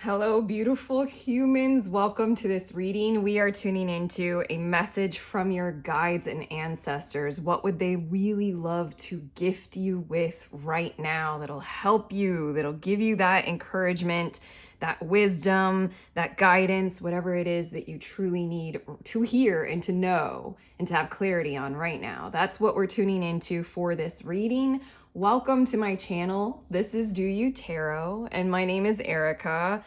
Hello, beautiful humans. Welcome to this reading. We are tuning into a message from your guides and ancestors. What would they really love to gift you with right now that'll help you, that'll give you that encouragement, that wisdom, that guidance, whatever it is that you truly need to hear and to know and to have clarity on right now? That's what we're tuning into for this reading. Welcome to my channel. This is Do You Tarot, and my name is Erica.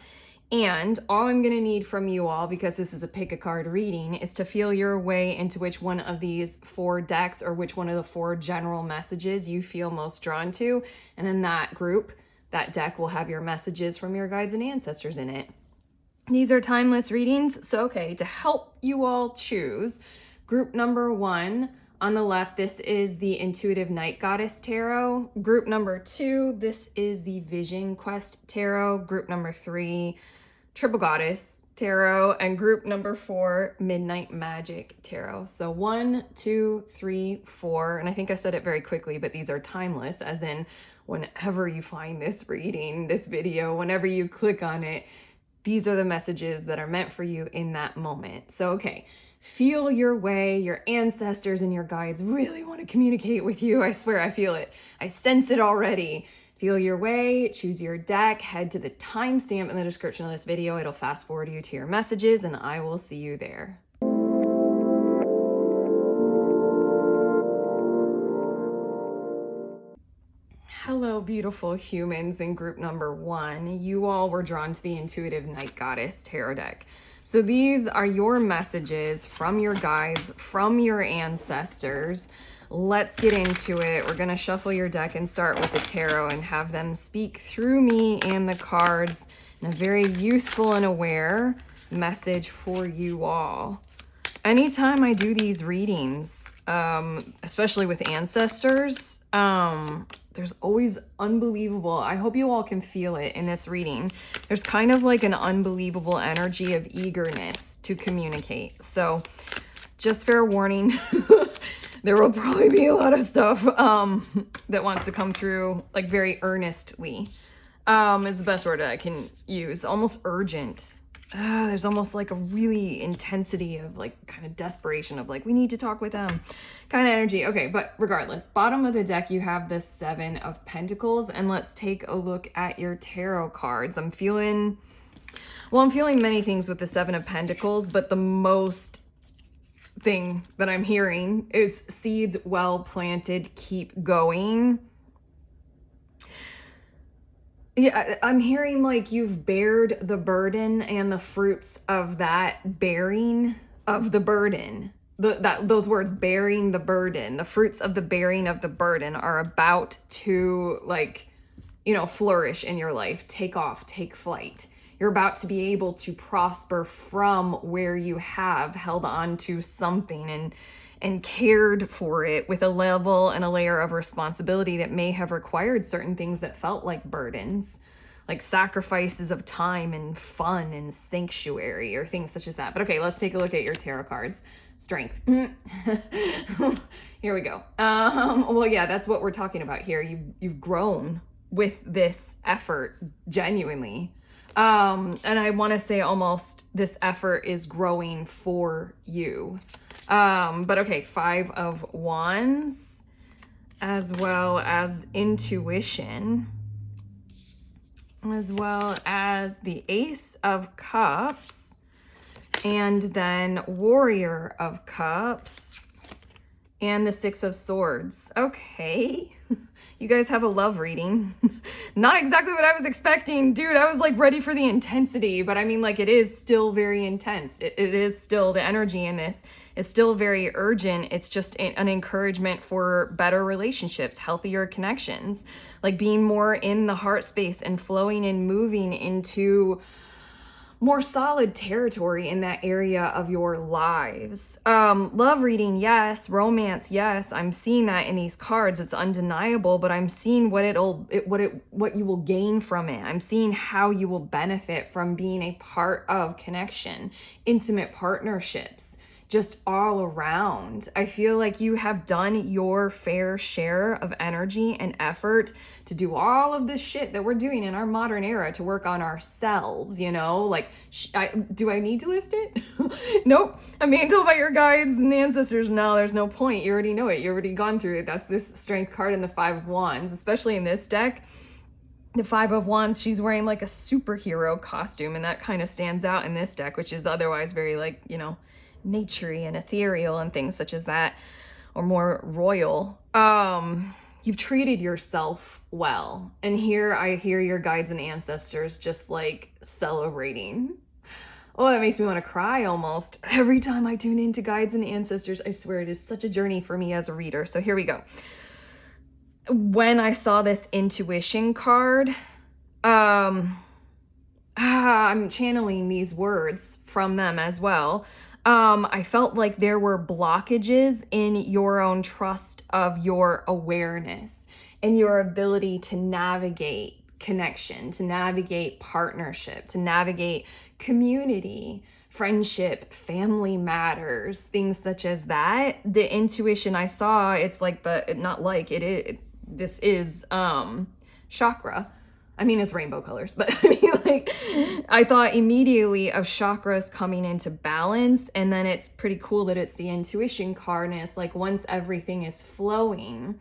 And all I'm going to need from you all, because this is a pick a card reading, is to feel your way into which one of these four decks or which one of the four general messages you feel most drawn to. And then that group, that deck will have your messages from your guides and ancestors in it. These are timeless readings. So, okay, to help you all choose, group number one, on the left, this is the Intuitive Night Goddess Tarot. Group number two, this is the Vision Quest Tarot. Group number three, Triple Goddess Tarot. And group number four, Midnight Magic Tarot. So 1, 2, 3, 4. And I think I said it very quickly, but these are timeless, as in whenever you find this reading, this video, whenever you click on it, these are the messages that are meant for you in that moment. So, okay, feel your way. Your ancestors and your guides really want to communicate with you. I swear, I feel it. I sense it already. Feel your way, choose your deck, head to the timestamp in the description of this video. It'll fast forward you to your messages, and I will see you there. Hello, beautiful humans in group number one. You all were drawn to the Intuitive Night Goddess Tarot deck. So these are your messages from your guides, from your ancestors. Let's get into it. We're going to shuffle your deck and start with the tarot and have them speak through me and the cards in a very useful and aware message for you all. Anytime I do these readings, especially with ancestors, there's always unbelievable, I hope you all can feel it in this reading. There's kind of like an unbelievable energy of eagerness to communicate. So just fair warning, there will probably be a lot of stuff that wants to come through like very earnestly, is the best word I can use. Almost urgent. There's almost like a really intensity of like kind of desperation of like, we need to talk with them kind of energy. Okay, but regardless, bottom of the deck, you have the Seven of Pentacles, and let's take a look at your tarot cards. I'm feeling many things with the Seven of Pentacles, but the most thing that I'm hearing is seeds well planted, keep going. Yeah, I'm hearing like you've bared the burden, and the fruits of that bearing of the burden, those words, bearing the burden, the fruits of the bearing of the burden are about to flourish in your life, take off, take flight. You're about to be able to prosper from where you have held on to something and cared for it with a level and a layer of responsibility that may have required certain things that felt like burdens, like sacrifices of time and fun and sanctuary or things such as that. But okay, let's take a look at your tarot cards. Strength. Here we go. Well, yeah, that's what we're talking about here. You've grown with this effort, genuinely. And I want to say almost this effort is growing for you. But okay, Five of Wands, as well as intuition, as well as the Ace of Cups, and then Warrior of Cups, and the Six of Swords. Okay. You guys have a love reading. Not exactly what I was expecting. Dude, I was like ready for the intensity, but I mean, like, it is still very intense. It is still, the energy in this is still very urgent. It's just an encouragement for better relationships, healthier connections, like being more in the heart space and flowing and moving into more solid territory in that area of your lives. Love reading, yes. Romance, yes. I'm seeing that in these cards. It's undeniable, but I'm seeing what you will gain from it. I'm seeing how you will benefit from being a part of connection, intimate partnerships, just all around. I feel like you have done your fair share of energy and effort to do all of this shit that we're doing in our modern era to work on ourselves, you know? Like, do I need to list it? Nope. I'm being told by your guides and ancestors, no, there's no point. You already know it. You already gone through it. That's this strength card in the Five of Wands, especially in this deck. The Five of Wands, she's wearing like a superhero costume, and that kind of stands out in this deck, which is otherwise very like, you know, naturey and ethereal and things such as that, or more royal. You've treated yourself well. And here I hear your guides and ancestors just like celebrating. Oh, that makes me want to cry almost. Every time I tune into guides and ancestors, I swear it is such a journey for me as a reader. So here we go. When I saw this intuition card, I'm channeling these words from them as well. I felt like there were blockages in your own trust of your awareness and your ability to navigate connection, to navigate partnership, to navigate community, friendship, family matters, things such as that. The intuition I saw, it's like this is chakra. I mean, it's rainbow colors, but I mean, like, I thought immediately of chakras coming into balance, and then it's pretty cool that it's the intuition card, and it's like once everything is flowing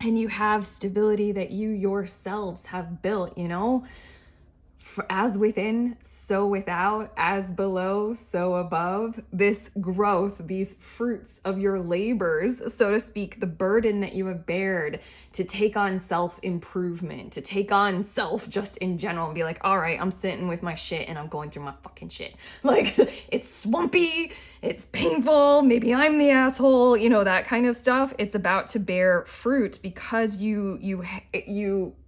and you have stability that you yourselves have built, you know, as within, so without, as below, so above, this growth, these fruits of your labors, so to speak, the burden that you have bared to take on self-improvement, to take on self just in general and be like, all right, I'm sitting with my shit and I'm going through my fucking shit. Like, it's swampy, it's painful, maybe I'm the asshole, you know, that kind of stuff. It's about to bear fruit because you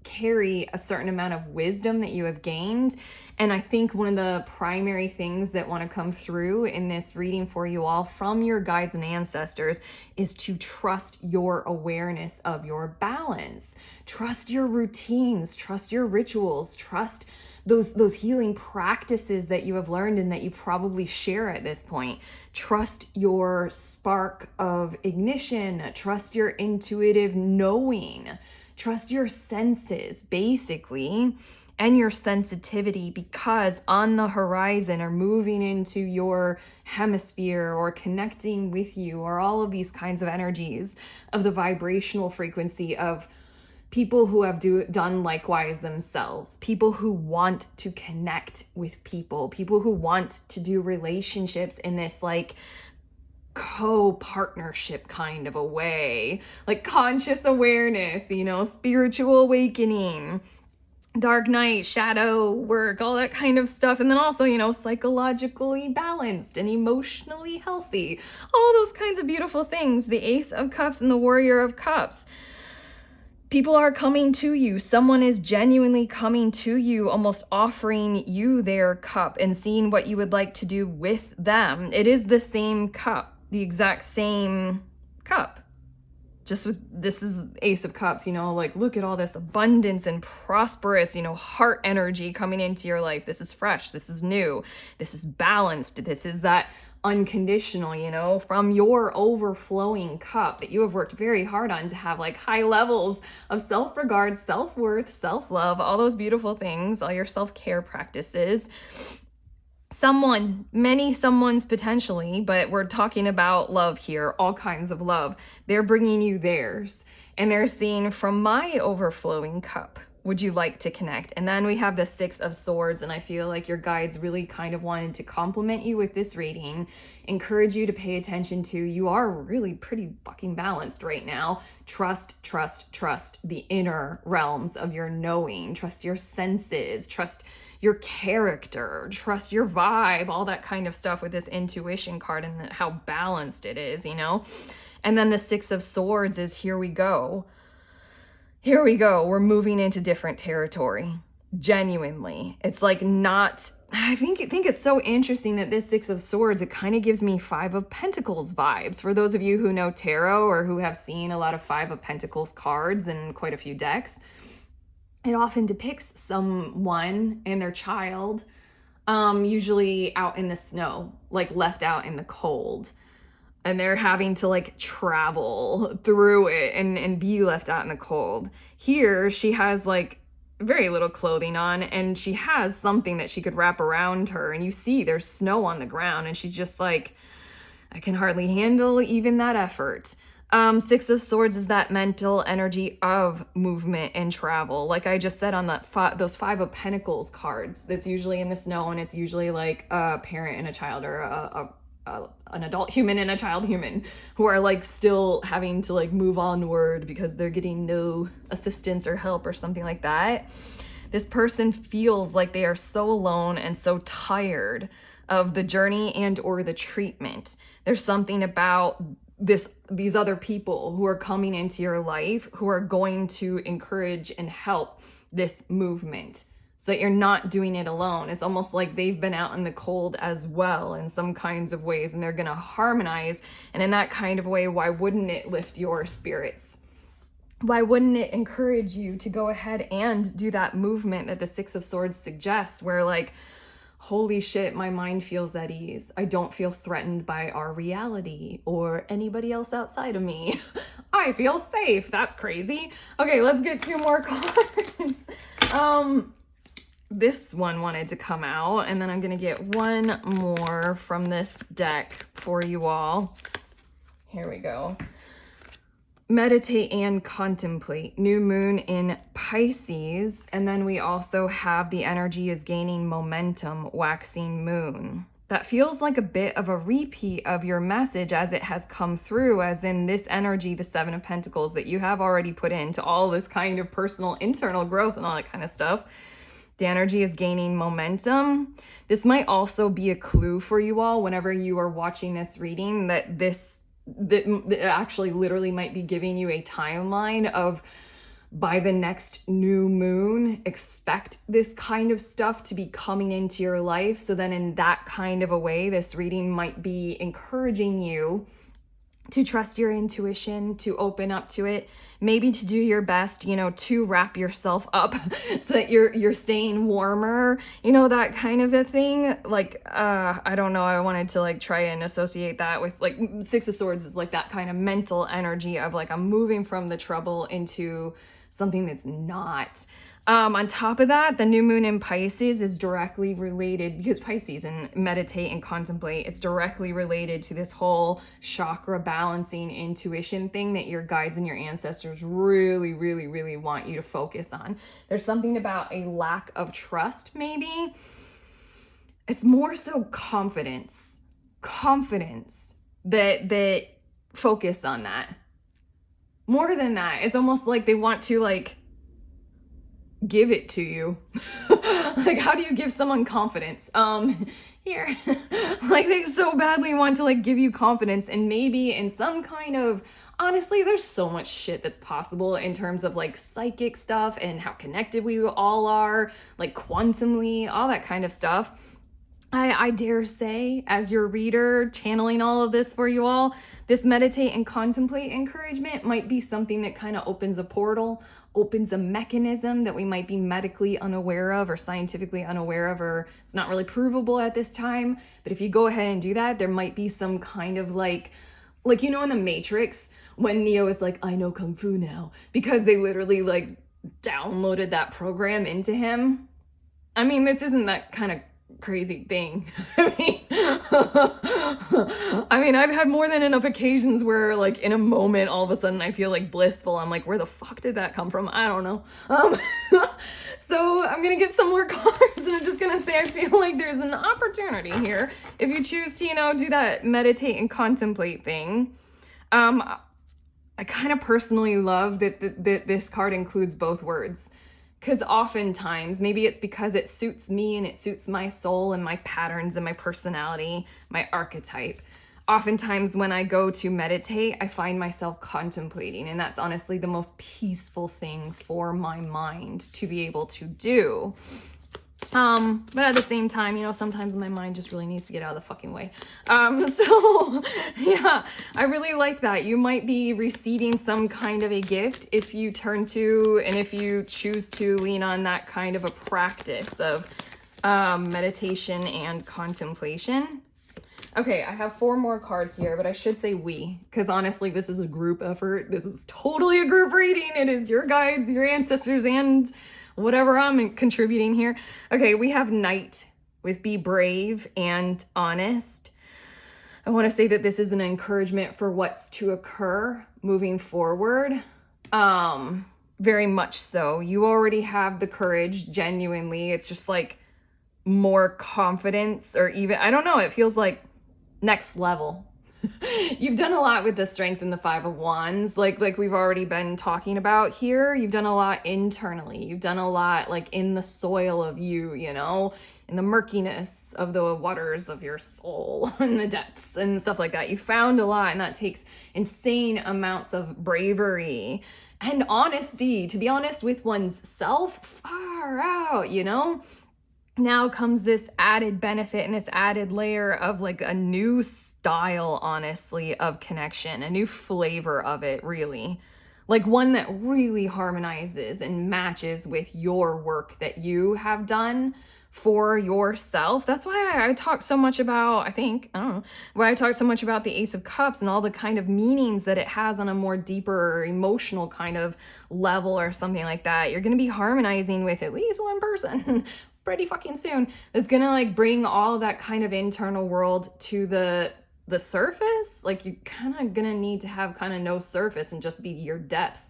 carry a certain amount of wisdom that you have gained. And I think one of the primary things that want to come through in this reading for you all from your guides and ancestors is to trust your awareness of your balance. Trust your routines, trust your rituals, trust those healing practices that you have learned and that you probably share at this point. Trust your spark of ignition, trust your intuitive knowing. Trust your senses, basically, and your sensitivity, because on the horizon or moving into your hemisphere or connecting with you or all of these kinds of energies of the vibrational frequency of people who have done likewise themselves, people who want to connect with people who want to do relationships in this like co-partnership kind of a way, like conscious awareness, you know, spiritual awakening, dark night, shadow work, all that kind of stuff. And then also, you know, psychologically balanced and emotionally healthy, all those kinds of beautiful things. The Ace of Cups and the Warrior of Cups. People are coming to you. Someone is genuinely coming to you, almost offering you their cup and seeing what you would like to do with them. It is the same cup, the exact same cup. Just with, this is Ace of Cups, you know, like look at all this abundance and prosperous, you know, heart energy coming into your life. This is fresh. This is new. This is balanced. This is that unconditional, you know, from your overflowing cup that you have worked very hard on to have like high levels of self-regard, self-worth, self-love, all those beautiful things, all your self-care practices. Many someones potentially, but we're talking about love here, all kinds of love. They're bringing you theirs, and they're seeing from my overflowing cup, would you like to connect? And then we have the Six of Swords, and I feel like your guides really kind of wanted to compliment you with this reading, encourage you to pay attention to, you are really pretty fucking balanced right now. Trust the inner realms of your knowing, trust your senses, trust your character, trust your vibe, all that kind of stuff with this intuition card and how balanced it is, you know? And then the Six of Swords is here we go. Here we go. We're moving into different territory. Genuinely. It's like not, I think it's so interesting that this Six of Swords, it kind of gives me Five of Pentacles vibes. For those of you who know tarot or who have seen a lot of Five of Pentacles cards in quite a few decks, it often depicts someone and their child usually out in the snow, like left out in the cold. And they're having to like travel through it and be left out in the cold. Here, she has like very little clothing on, and she has something that she could wrap around her. And you see there's snow on the ground, and she's just like, I can hardly handle even that effort. Six of Swords is that mental energy of movement and travel. Like I just said on that those Five of Pentacles cards, that's usually in the snow, and it's usually like a parent and a child, or an adult human and a child human, who are like still having to like move onward because they're getting no assistance or help or something like that. This person feels like they are so alone and so tired of the journey and or the treatment. There's something about these other people who are coming into your life who are going to encourage and help this movement, so that you're not doing it alone. It's almost like they've been out in the cold as well in some kinds of ways, and they're going to harmonize. And in that kind of way, why wouldn't it lift your spirits? Why wouldn't it encourage you to go ahead and do that movement that the Six of Swords suggests, where like, holy shit, my mind feels at ease. I don't feel threatened by our reality or anybody else outside of me. I feel safe. That's crazy. Okay, let's get 2 more cards. This one wanted to come out, and then I'm going to get 1 more from this deck for you all. Here we go. Meditate and contemplate. New moon in Pisces. And then we also have the energy is gaining momentum, waxing moon. That feels like a bit of a repeat of your message as it has come through, as in this energy, the Seven of Pentacles that you have already put into all this kind of personal internal growth and all that kind of stuff. The energy is gaining momentum. This might also be a clue for you all whenever you are watching this reading, that it actually literally might be giving you a timeline of, by the next new moon, expect this kind of stuff to be coming into your life. So then in that kind of a way, this reading might be encouraging you to trust your intuition, to open up to it, maybe to do your best, to wrap yourself up so that you're staying warmer, that kind of a thing. Like, I don't know, I wanted to like try and associate that with like Six of Swords is like that kind of mental energy of like, I'm moving from the trouble into something that's not. On top of that, the new moon in Pisces is directly related, because Pisces and meditate and contemplate, it's directly related to this whole chakra balancing intuition thing that your guides and your ancestors really, really, really want you to focus on. There's something about a lack of trust, maybe. It's more so confidence that focus on that. More than that, it's almost like they want to like give it to you. Like, how do you give someone confidence? Here. Like, they so badly want to like give you confidence, and maybe in some kind of, honestly, there's so much shit that's possible in terms of like psychic stuff and how connected we all are, like quantumly, all that kind of stuff. I dare say, as your reader channeling all of this for you all, this meditate and contemplate encouragement might be something that kind of opens a portal, opens a mechanism that we might be medically unaware of or scientifically unaware of, or it's not really provable at this time. But if you go ahead and do that, there might be some kind of like in the Matrix, when Neo is like, I know Kung Fu now, because they literally like downloaded that program into him. I mean, this isn't that kind of crazy thing. I mean, I've had more than enough occasions where like in a moment, all of a sudden I feel like blissful. I'm like, where the fuck did that come from? I don't know. So I'm gonna get some more cards, and I'm just gonna say I feel like there's an opportunity here if you choose to, do that meditate and contemplate thing. I kind of personally love that this card includes both words. Because oftentimes, maybe it's because it suits me and it suits my soul and my patterns and my personality, my archetype. Oftentimes when I go to meditate, I find myself contemplating, and that's honestly the most peaceful thing for my mind to be able to do. But at the same time, sometimes my mind just really needs to get out of the fucking way. So yeah, I really like that. You might be receiving some kind of a gift if you turn to, and if you choose to lean on that kind of a practice of meditation and contemplation. Okay, I have 4 more cards here, but I should say we, because honestly, this is a group effort. This is totally a group reading. It is your guides, your ancestors, and whatever I'm contributing here. Okay, we have Knight with be brave and honest. I want to say that this is an encouragement for what's to occur moving forward. Very much so. You already have the courage, genuinely. It's just like more confidence, or even, I don't know, it feels like next level. You've done a lot with the Strength and the 5 of Wands, like we've already been talking about here. You've done a lot internally. You've done a lot like in the soil of you, you know, in the murkiness of the waters of your soul, in the depths and stuff like that. You found a lot, and that takes insane amounts of bravery and honesty, to be honest with one's self. Far out, you know? Now comes this added benefit and this added layer of like a new style, honestly, of connection, a new flavor of it, really. Like one that really harmonizes and matches with your work that you have done for yourself. That's why I talk so much about, I don't know, why I talk so much about the Ace of Cups and all the kind of meanings that it has on a more deeper emotional kind of level or something like that. You're going to be harmonizing with at least one person pretty fucking soon. It's gonna like bring all of that kind of internal world to the surface. Like you're kind of gonna need to have kind of no surface and just be your depth.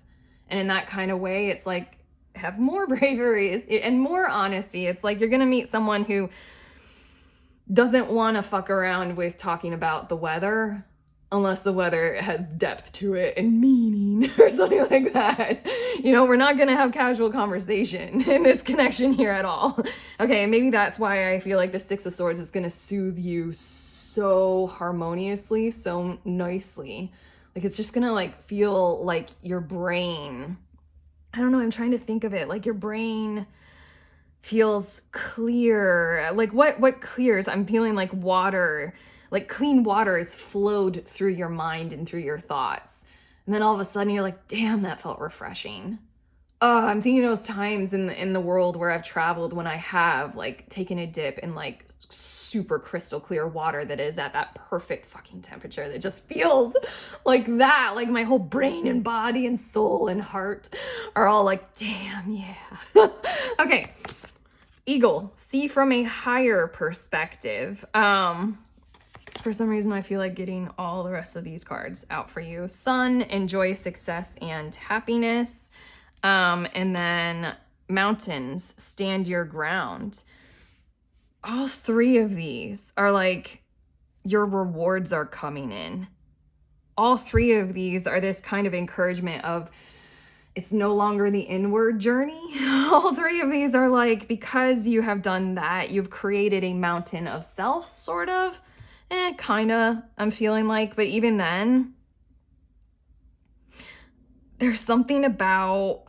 And in that kind of way, it's like have more bravery and more honesty. It's like you're gonna meet someone who doesn't want to fuck around with talking about the weather unless the weather has depth to it and meaning or something like that. You know, we're not going to have casual conversation in this connection here at all. Okay, maybe that's why I feel like the 6 of Swords is going to soothe you so harmoniously, so nicely. Like it's just going to like feel like your brain, I don't know, I'm trying to think of it, like your brain feels clear. Like what clears? I'm feeling like water, like clean water is flowed through your mind and through your thoughts. And then all of a sudden you're like, damn, that felt refreshing. I'm thinking those times in the world where I've traveled when I have like taken a dip in like super crystal clear water that is at that perfect fucking temperature that just feels like that. Like my whole brain and body and soul and heart are all like, damn, yeah. Okay. Eagle, see from a higher perspective. For some reason, I feel like getting all the rest of these cards out for you. Sun, enjoy success and happiness. And then mountains, stand your ground. All 3 of these are like your rewards are coming in. All 3 of these are this kind of encouragement of it's no longer the inward journey. All 3 of these are like, because you have done that, you've created a mountain of self, sort of. Kind of, I'm feeling like, but even then, there's something about,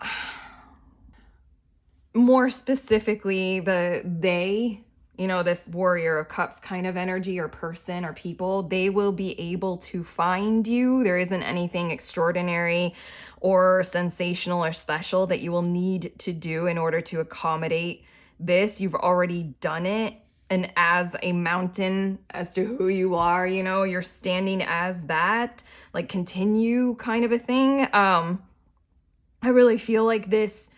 more specifically, they, you know, this Warrior of Cups kind of energy or person or people, they will be able to find you. There isn't anything extraordinary or sensational or special that you will need to do in order to accommodate this. You've already done it. And as a mountain, as to who you are, you know, you're standing as that, like continue kind of a thing. I really feel like this,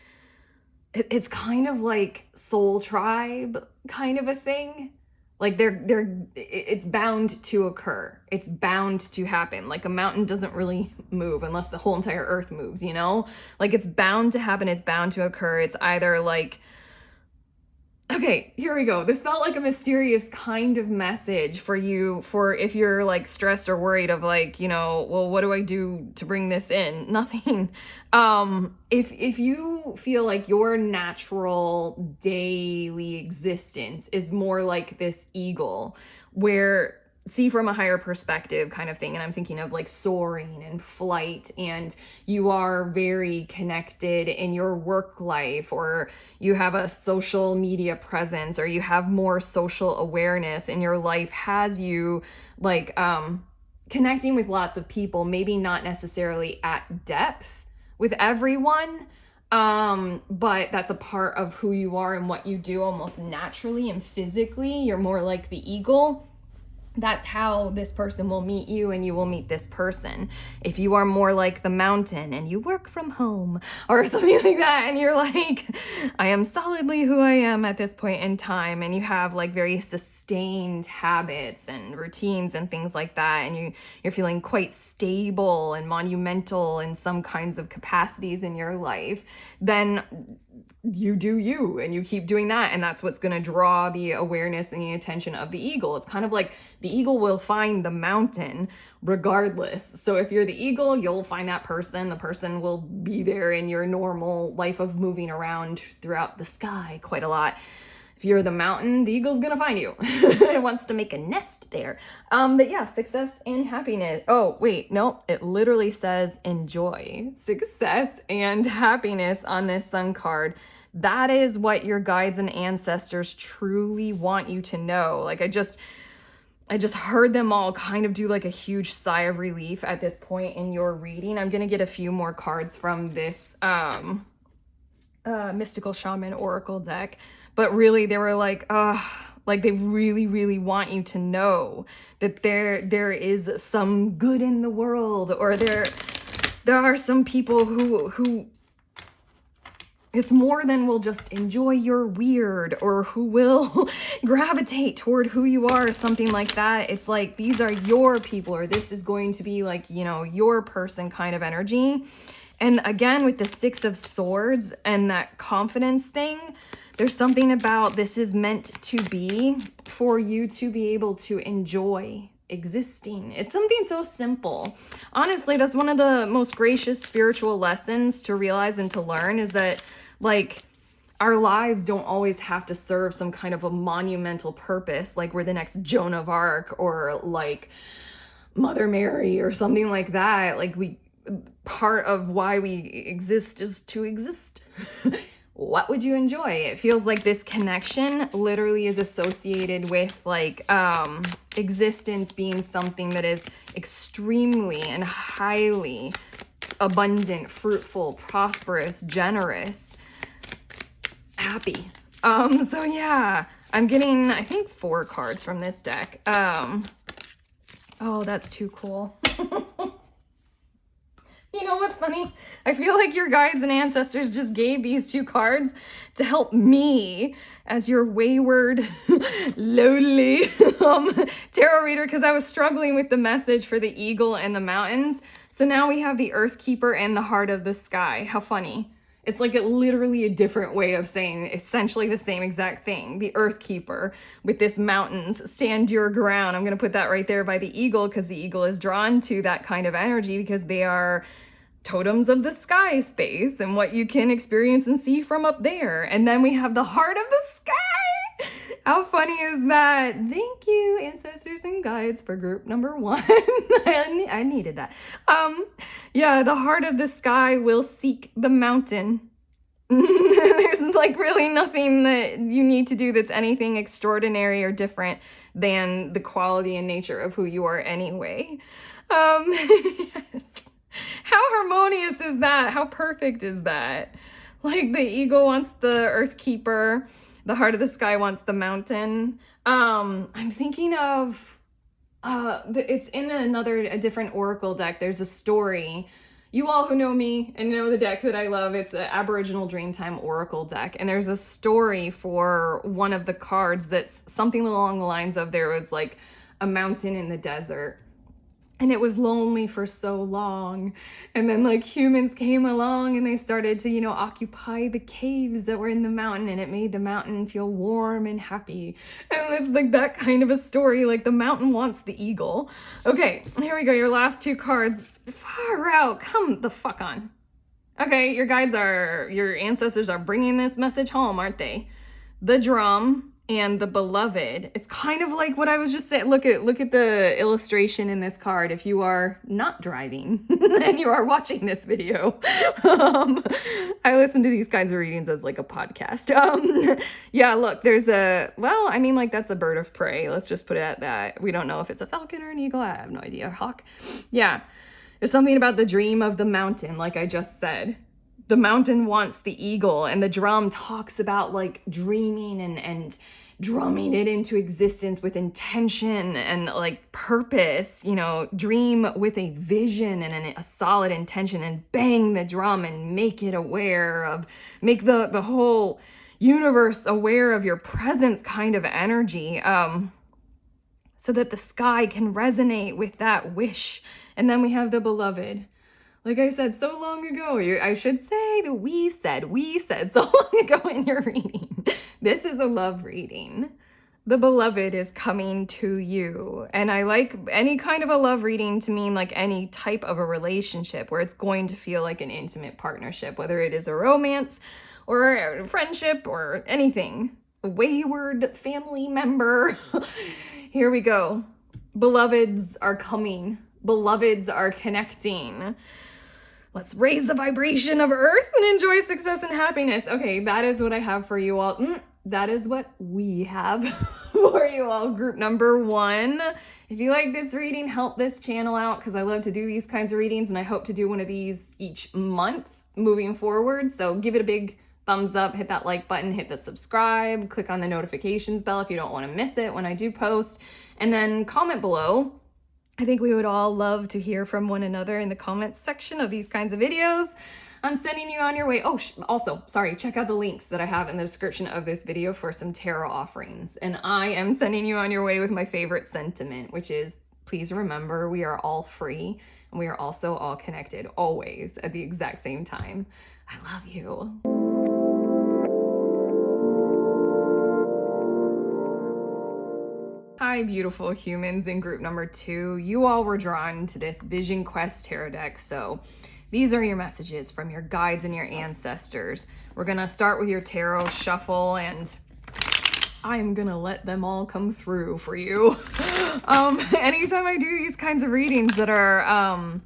it's kind of like soul tribe kind of a thing. Like it's bound to occur. It's bound to happen. Like a mountain doesn't really move unless the whole entire earth moves, you know? Like it's bound to happen. It's bound to occur. It's either like, okay, here we go. This felt like a mysterious kind of message for you, for if you're like stressed or worried of like, you know, well, what do I do to bring this in? Nothing. If you feel like your natural daily existence is more like this eagle, where see from a higher perspective kind of thing, and I'm thinking of like soaring and flight, and you are very connected in your work life, or you have a social media presence, or you have more social awareness, and your life has you like connecting with lots of people, maybe not necessarily at depth with everyone, But that's a part of who you are and what you do almost naturally and physically. You're more like the eagle. That's how this person will meet you and you will meet this person. If you are more like the mountain and you work from home or something like that, and you're like, I am solidly who I am at this point in time, and you have like very sustained habits and routines and things like that, and you're feeling quite stable and monumental in some kinds of capacities in your life, then you do you and you keep doing that, and that's what's going to draw the awareness and the attention of the eagle. It's kind of like the eagle will find the mountain regardless. So if you're the eagle, you'll find that person. The person will be there in your normal life of moving around throughout the sky quite a lot. If you're the mountain, the eagle's gonna find you. It wants to make a nest there. But yeah, success and happiness. Oh, wait, no, it literally says enjoy. Success and happiness on this sun card. That is what your guides and ancestors truly want you to know. Like I just heard them all kind of do like a huge sigh of relief at this point in your reading. I'm gonna get a few more cards from this mystical shaman oracle deck, but really they were like they really, really want you to know that there is some good in the world, or there are some people who it's more than will just enjoy your weird, or who will gravitate toward who you are, something like that. It's like, these are your people, or this is going to be like, you know, your person kind of energy. And again, with the Six of Swords and that confidence thing, there's something about this is meant to be for you to be able to enjoy existing. It's something so simple. Honestly, that's one of the most gracious spiritual lessons to realize and to learn, is that like our lives don't always have to serve some kind of a monumental purpose, like we're the next Joan of Arc or like Mother Mary or something like that. Like part of why we exist is to exist. What would you enjoy? It feels like this connection literally is associated with like existence being something that is extremely and highly abundant, fruitful, prosperous, generous, happy. So yeah, I'm getting, I think, 4 cards from this deck. Oh, that's too cool. You know what's funny? I feel like your guides and ancestors just gave these 2 cards to help me as your wayward, lonely tarot reader, because I was struggling with the message for the eagle and the mountains. So now we have the Earth Keeper and the Heart of the Sky. How funny. It's like literally a different way of saying essentially the same exact thing. The Earth Keeper with this mountains, stand your ground. I'm going to put that right there by the eagle, because the eagle is drawn to that kind of energy because they are totems of the sky space and what you can experience and see from up there. And then we have the Heart of the Sky. How funny is that? Thank you, ancestors and guides, for group number 1. I needed that. Yeah, the Heart of the Sky will seek the mountain. There's like really nothing that you need to do that's anything extraordinary or different than the quality and nature of who you are anyway. Yes. How harmonious is that? How perfect is that? Like the eagle wants the Earth Keeper, the Heart of the Sky wants the mountain. I'm thinking of it's in a different oracle deck. There's a story. You all who know me and know the deck that I love, it's the Aboriginal Dreamtime Oracle deck. And there's a story for one of the cards that's something along the lines of, there was like a mountain in the desert. And it was lonely for so long. And then like humans came along and they started to, you know, occupy the caves that were in the mountain, and it made the mountain feel warm and happy. And it's like that kind of a story, like the mountain wants the eagle. Okay, here we go. Your last 2 cards. Far out. Come the fuck on. Okay, your ancestors are bringing this message home, aren't they? The Drum and the Beloved. It's kind of like what I was just saying. Look at the illustration in this card. If you are not driving and you are watching this video, I listen to these kinds of readings as like a podcast. Yeah, look, there's that's a bird of prey. Let's just put it at that. We don't know if it's a falcon or an eagle. I have no idea. Hawk. Yeah, there's something about the dream of the mountain, like I just said. the mountain wants the eagle, and the drum talks about like dreaming and drumming it into existence with intention and like purpose, you know, dream with a vision and a solid intention, and bang the drum and make it aware of, make the whole universe aware of your presence kind of energy, so that the sky can resonate with that wish. And then we have the beloved. Like I said so long ago, I should say that we said so long ago in your reading. This is a love reading. The beloved is coming to you. And I like any kind of a love reading to mean like any type of a relationship where it's going to feel like an intimate partnership, whether it is a romance or a friendship or anything. A wayward family member. Here we go. Beloveds are coming. Beloveds are connecting. Let's raise the vibration of Earth and enjoy success and happiness. Okay, that is what I have for you all. That is what we have for you all. Group number 1. If you like this reading, help this channel out, because I love to do these kinds of readings, and I hope to do one of these each month moving forward. So give it a big thumbs up, hit that like button, hit the subscribe, click on the notifications bell if you don't want to miss it when I do post, and then comment below. I think we would all love to hear from one another in the comments section of these kinds of videos. I'm sending you on your way. Oh, also, sorry, check out the links that I have in the description of this video for some tarot offerings. And I am sending you on your way with my favorite sentiment, which is, please remember, we are all free, and we are also all connected, always, at the exact same time. I love you. Hi, beautiful humans in group number 2. You all were drawn to this Vision Quest tarot deck, so these are your messages from your guides and your ancestors. We're gonna start with your tarot shuffle, and I'm gonna let them all come through for you. Anytime I do these kinds of readings that are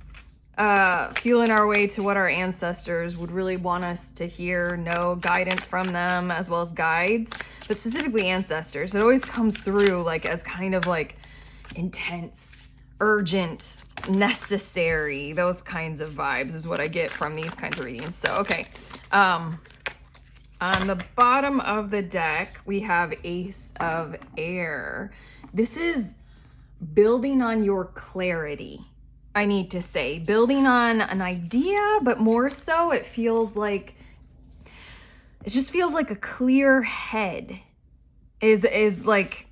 feeling our way to what our ancestors would really want us to hear, know, guidance from them, as well as guides, but specifically ancestors, it always comes through like as kind of like intense, urgent, necessary, those kinds of vibes is what I get from these kinds of readings. So, okay. On the bottom of the deck, we have Ace of Air. This is building on your clarity. I need to say, building on an idea, but more so it just feels like a clear head is like,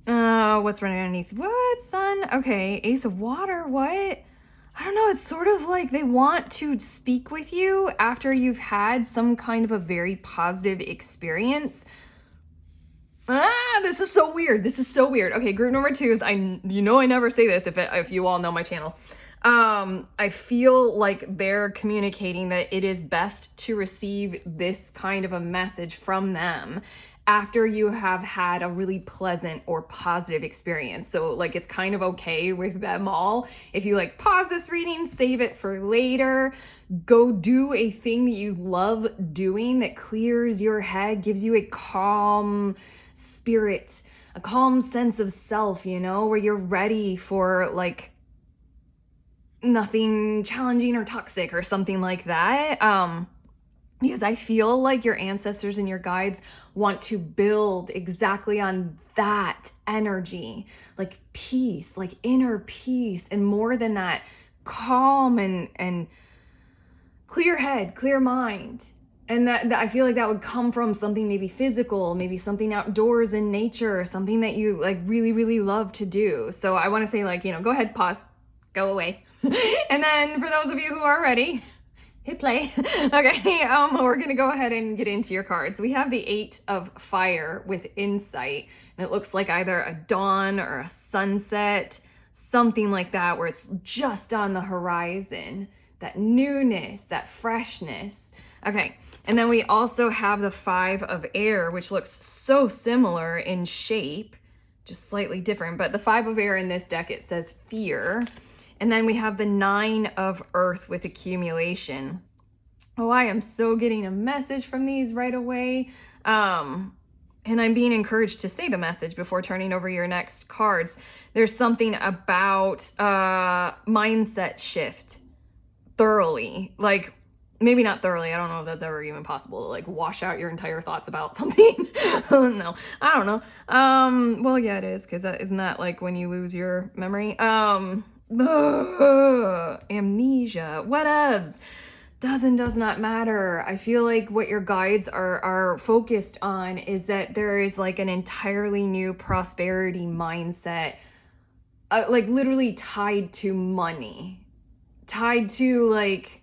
what's running underneath? What, sun? Okay, Ace of Water, what? I don't know, it's sort of like they want to speak with you after you've had some kind of a very positive experience. This is so weird. This is so weird. Okay, group number 2 is, I never say this if you all know my channel. I feel like they're communicating that it is best to receive this kind of a message from them after you have had a really pleasant or positive experience. So like it's kind of okay with them all. If you like pause this reading, save it for later, go do a thing that you love doing that clears your head, gives you a calm spirit, a calm sense of self, you know, where you're ready for like nothing challenging or toxic or something like that. Because I feel like your ancestors and your guides want to build exactly on that energy, like peace, like inner peace, and more than that, calm and clear head, clear mind. And that I feel like that would come from something maybe physical, maybe something outdoors in nature, something that you like really, really love to do. So I want to say, like, go ahead, pause, go away. And then for those of you who are ready, hit play. Okay, we're gonna go ahead and get into your cards. We have the 8 of Fire with Insight, and it looks like either a dawn or a sunset, something like that, where it's just on the horizon, that newness, that freshness. Okay, and then we also have the 5 of Air, which looks so similar in shape, just slightly different, but the 5 of Air in this deck, it says fear. And then we have the 9 of Earth with accumulation. Oh, I am so getting a message from these right away. And I'm being encouraged to say the message before turning over your next cards. There's something about mindset shift thoroughly. Like maybe not thoroughly. I don't know if that's ever even possible to like wash out your entire thoughts about something. No, I don't know. Well, yeah, it is, because isn't that like when you lose your memory? Amnesia, whatevs. Does not matter. I feel like what your guides are focused on is that there is like an entirely new prosperity mindset, like literally tied to money, tied to like,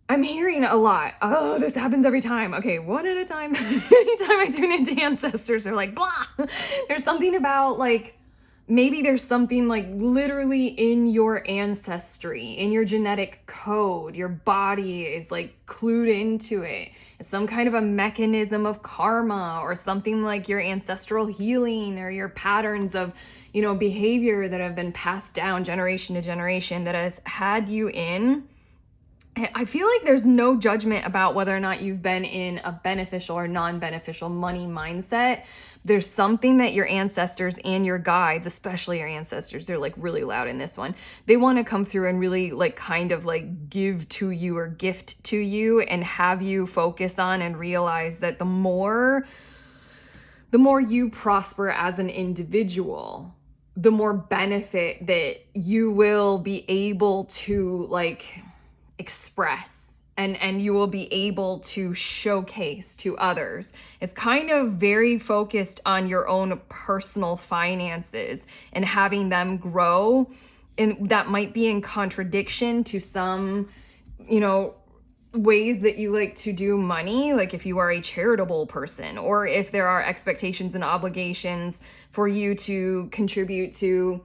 I'm hearing a lot. Oh, this happens every time. Okay, one at a time. Anytime I tune into ancestors, they're like, blah. There's something about like, maybe there's something like literally in your ancestry, in your genetic code. Your body is like clued into it. It's some kind of a mechanism of karma, or something like your ancestral healing, or your patterns of, behavior that have been passed down generation to generation that has had you in. I feel like there's no judgment about whether or not you've been in a beneficial or non-beneficial money mindset. There's something that your ancestors and your guides, especially your ancestors, they're like really loud in this one. They want to come through and really like kind of like give to you or gift to you, and have you focus on and realize that the more you prosper as an individual, the more benefit that you will be able to like express, and you will be able to showcase to others. It's kind of very focused on your own personal finances and having them grow, and that might be in contradiction to some, ways that you like to do money, like if you are a charitable person, or if there are expectations and obligations for you to contribute to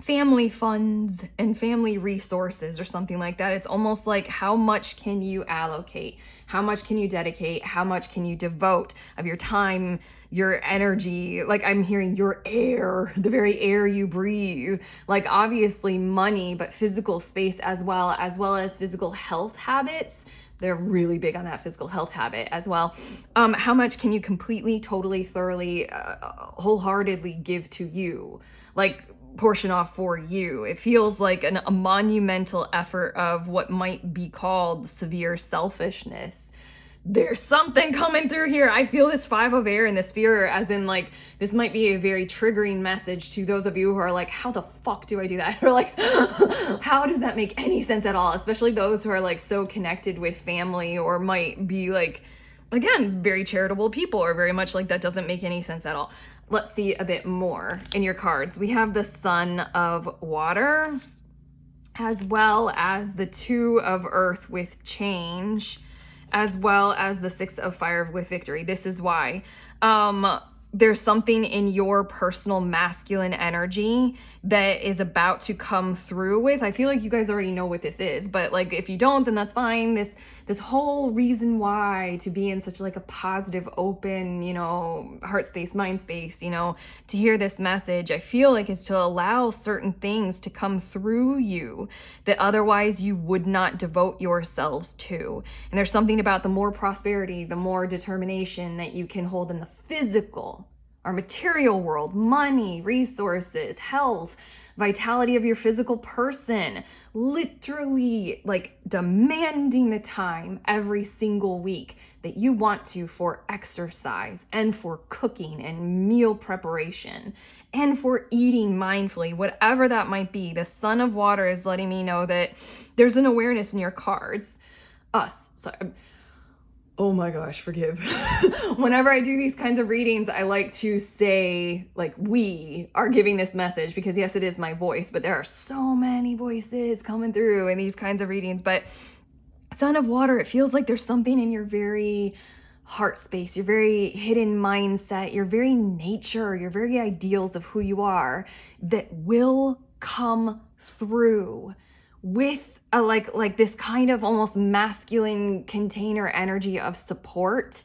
family funds and family resources or something like that. It's almost like, how much can you allocate? How much can you dedicate? How much can you devote of your time, your energy? Like I'm hearing your air, the very air you breathe. Like obviously money, but physical space as well as physical health habits. They're really big on that physical health habit as well. How much can you completely, totally, thoroughly, wholeheartedly give to you? Like portion off for you. It feels like a monumental effort of what might be called severe selfishness. There's something coming through here. I feel this 5 of air and this fear, as in like, this might be a very triggering message to those of you who are like, how the fuck do I do that? Or like, how does that make any sense at all? Especially those who are like so connected with family, or might be like, again, very charitable people, or very much like that doesn't make any sense at all. Let's see a bit more in your cards. We have the Son of Water, as well as the 2 of Earth with change, as well as the 6 of Fire with victory. This is why. There's something in your personal masculine energy that is about to come through with. I feel like you guys already know what this is, but like if you don't, then that's fine. This whole reason why to be in such like a positive, open, heart space, mind space, to hear this message, I feel like is to allow certain things to come through you that otherwise you would not devote yourselves to. And there's something about the more prosperity, the more determination that you can hold in the physical, our material world, money, resources, health, vitality of your physical person, literally like demanding the time every single week that you want to for exercise, and for cooking and meal preparation, and for eating mindfully, whatever that might be. The Son of Water is letting me know that there's an awareness in your cards. Oh my gosh, forgive. Whenever I do these kinds of readings, I like to say, like, we are giving this message, because yes, it is my voice, but there are so many voices coming through in these kinds of readings. But Son of Water, it feels like there's something in your very heart space, your very hidden mindset, your very nature, your very ideals of who you are, that will come through with a like this kind of almost masculine container energy of support,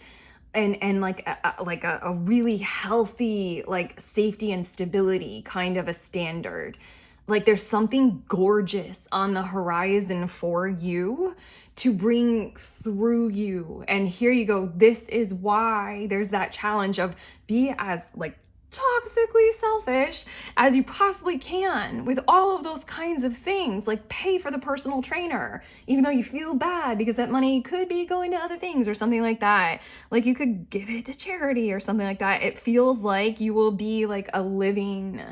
and like a really healthy like safety and stability kind of a standard. Like there's something gorgeous on the horizon for you to bring through you. And here you go. This is why there's that challenge of be as like toxically selfish as you possibly can with all of those kinds of things. Like, pay for the personal trainer, even though you feel bad because that money could be going to other things or something like that. Like, you could give it to charity or something like that. It feels like you will be like a living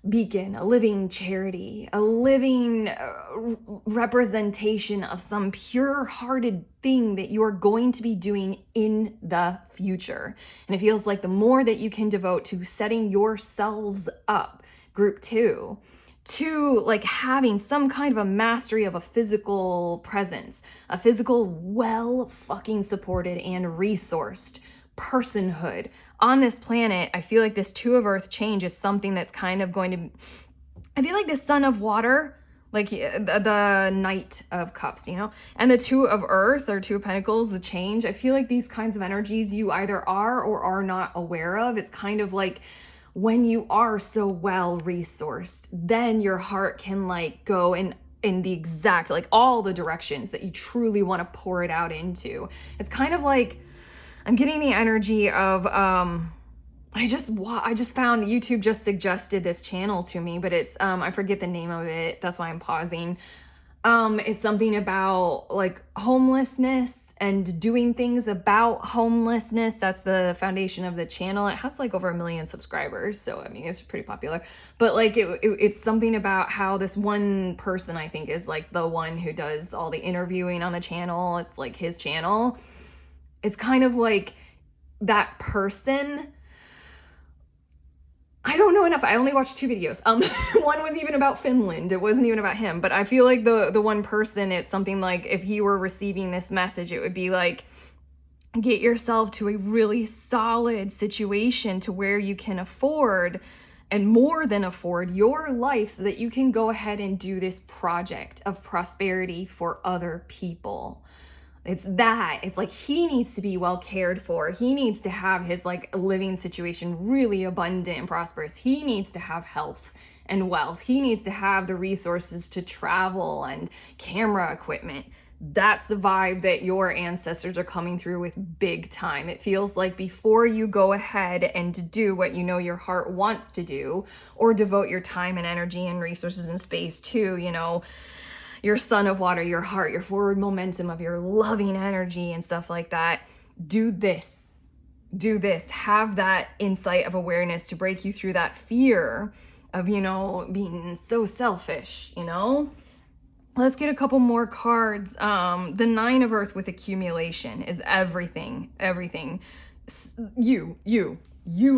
beacon, a living charity, a living representation of some pure-hearted thing that you are going to be doing in the future. And it feels like the more that you can devote to setting yourselves up, group two, to like having some kind of a mastery of a physical presence, a physical, well fucking supported and resourced personhood on this planet. I feel like this Two of Earth change is something that's kind of going to, I feel like the Son of Water, like the Knight of Cups, you know, and the Two of Earth or Two of Pentacles, the change. I feel like these kinds of energies you either are or are not aware of. It's kind of like when you are so well resourced, then your heart can like go in the exact, like all the directions that you truly want to pour it out into. It's kind of like, I'm getting the energy of, I just found YouTube just suggested this channel to me, but it's, I forget the name of it. That's why I'm pausing. It's something about like homelessness and doing things about homelessness. That's the foundation of the channel. It has like over 1 million subscribers. So, I mean, it's pretty popular, but like it's something about how this one person, I think, is like the one who does all the interviewing on the channel. It's like his channel. It's kind of like that person. I don't know enough. I only watched 2 videos. One was even about Finland. It wasn't even about him, but I feel like the one person, it's something like if he were receiving this message, it would be like, get yourself to a really solid situation to where you can afford, and more than afford, your life so that you can go ahead and do this project of prosperity for other people. It's that. It's like he needs to be well cared for. He needs to have his like living situation really abundant and prosperous. He needs to have health and wealth. He needs to have the resources to travel and camera equipment. That's the vibe that your ancestors are coming through with big time. It feels like before you go ahead and do what you know your heart wants to do, or devote your time and energy and resources and space to, you know, your Son of Water, your heart, your forward momentum of your loving energy and stuff like that. Do this. Do this. Have that insight of awareness to break you through that fear of, you know, being so selfish, you know? Let's get a couple more cards. The Nine of Earth with accumulation is everything. Everything. You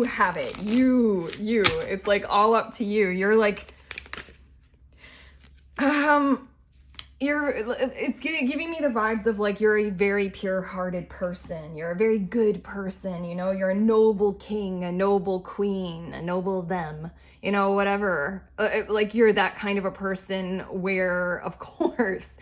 have it. You. It's like all up to you. You're like, it's giving me the vibes of like you're a very pure-hearted person. You're a very good person, you know, you're a noble king, a noble queen, a noble them, you know, whatever. Like you're that kind of a person where, of course,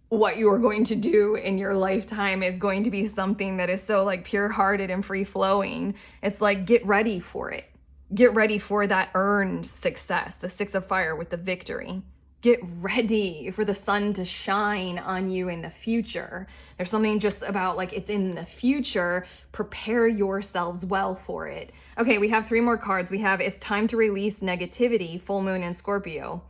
what you are going to do in your lifetime is going to be something that is so like pure-hearted and free-flowing. It's like, get ready for it. Get ready for that earned success, the Six of Fire with the victory. Get ready for the sun to shine on you in the future. There's something just about like it's in the future. Prepare yourselves well for it. Okay, we have 3 more cards. We have it's time to release negativity, full moon in Scorpio.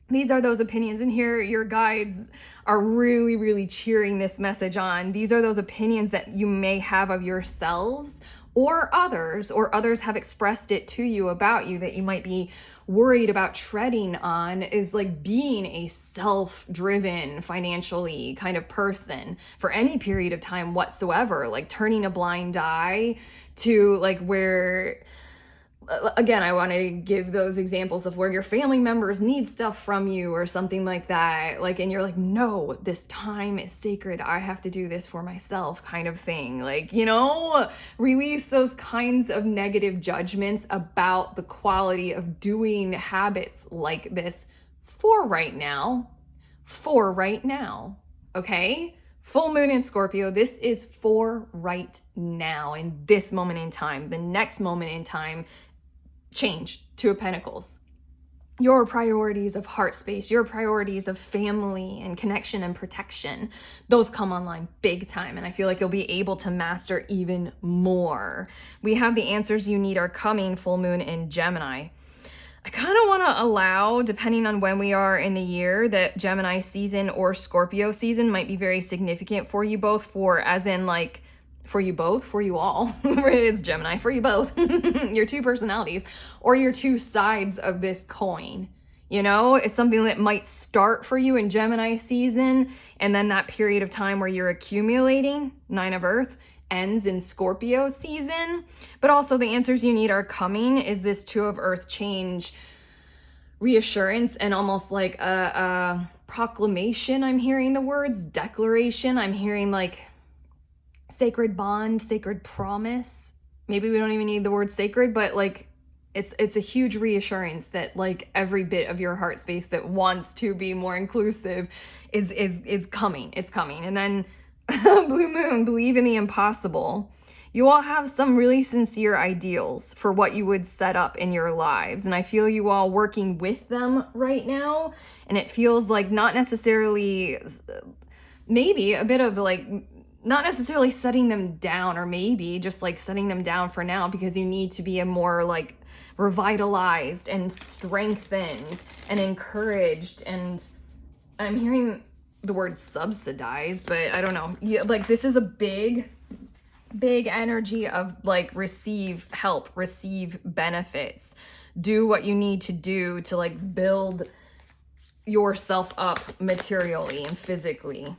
These are those opinions, and here your guides are really, really cheering this message on. These are those opinions that you may have of yourselves or others have expressed it to you about you that you might be worried about treading on, is like being a self-driven, financially kind of person for any period of time whatsoever, like turning a blind eye to like where, again, I want to give those examples of where your family members need stuff from you or something like that. Like, and you're like, no, this time is sacred. I have to do this for myself kind of thing. Like, you know, release those kinds of negative judgments about the quality of doing habits like this for right now. Okay? Full moon in Scorpio, this is for right now, in this moment in time. The next moment in time, change, Two of Pentacles. your priorities of heart space, your priorities of family and connection and protection, those come online big time. And I feel like you'll be able to master even more. We have the answers you need are coming, full moon in Gemini. I kind of want to allow, depending on when we are in the year, that Gemini season or Scorpio season might be very significant for you both, for as in like for you both, for you all. It's Gemini, for you both. Your two personalities or your two sides of this coin. You know, it's something that might start for you in Gemini season, and then that period of time where you're accumulating, 9 of Earth, ends in Scorpio season. But also the answers you need are coming is this 2 of Earth change, reassurance, and almost like a proclamation. I'm hearing the words declaration. I'm hearing like sacred bond, sacred promise. Maybe we don't even need the word sacred, but like it's a huge reassurance that like every bit of your heart space that wants to be more inclusive is coming. It's coming. And then blue moon, believe in the impossible. You all have some really sincere ideals for what you would set up in your lives. And I feel you all working with them right now. And it feels like not necessarily, maybe a bit of like, not necessarily setting them down, or maybe just like setting them down for now because you need to be a more like revitalized and strengthened and encouraged. And I'm hearing the word subsidized, but I don't know. Yeah, like this is a big energy of like receive help, receive benefits, do what you need to do to like build yourself up materially and physically.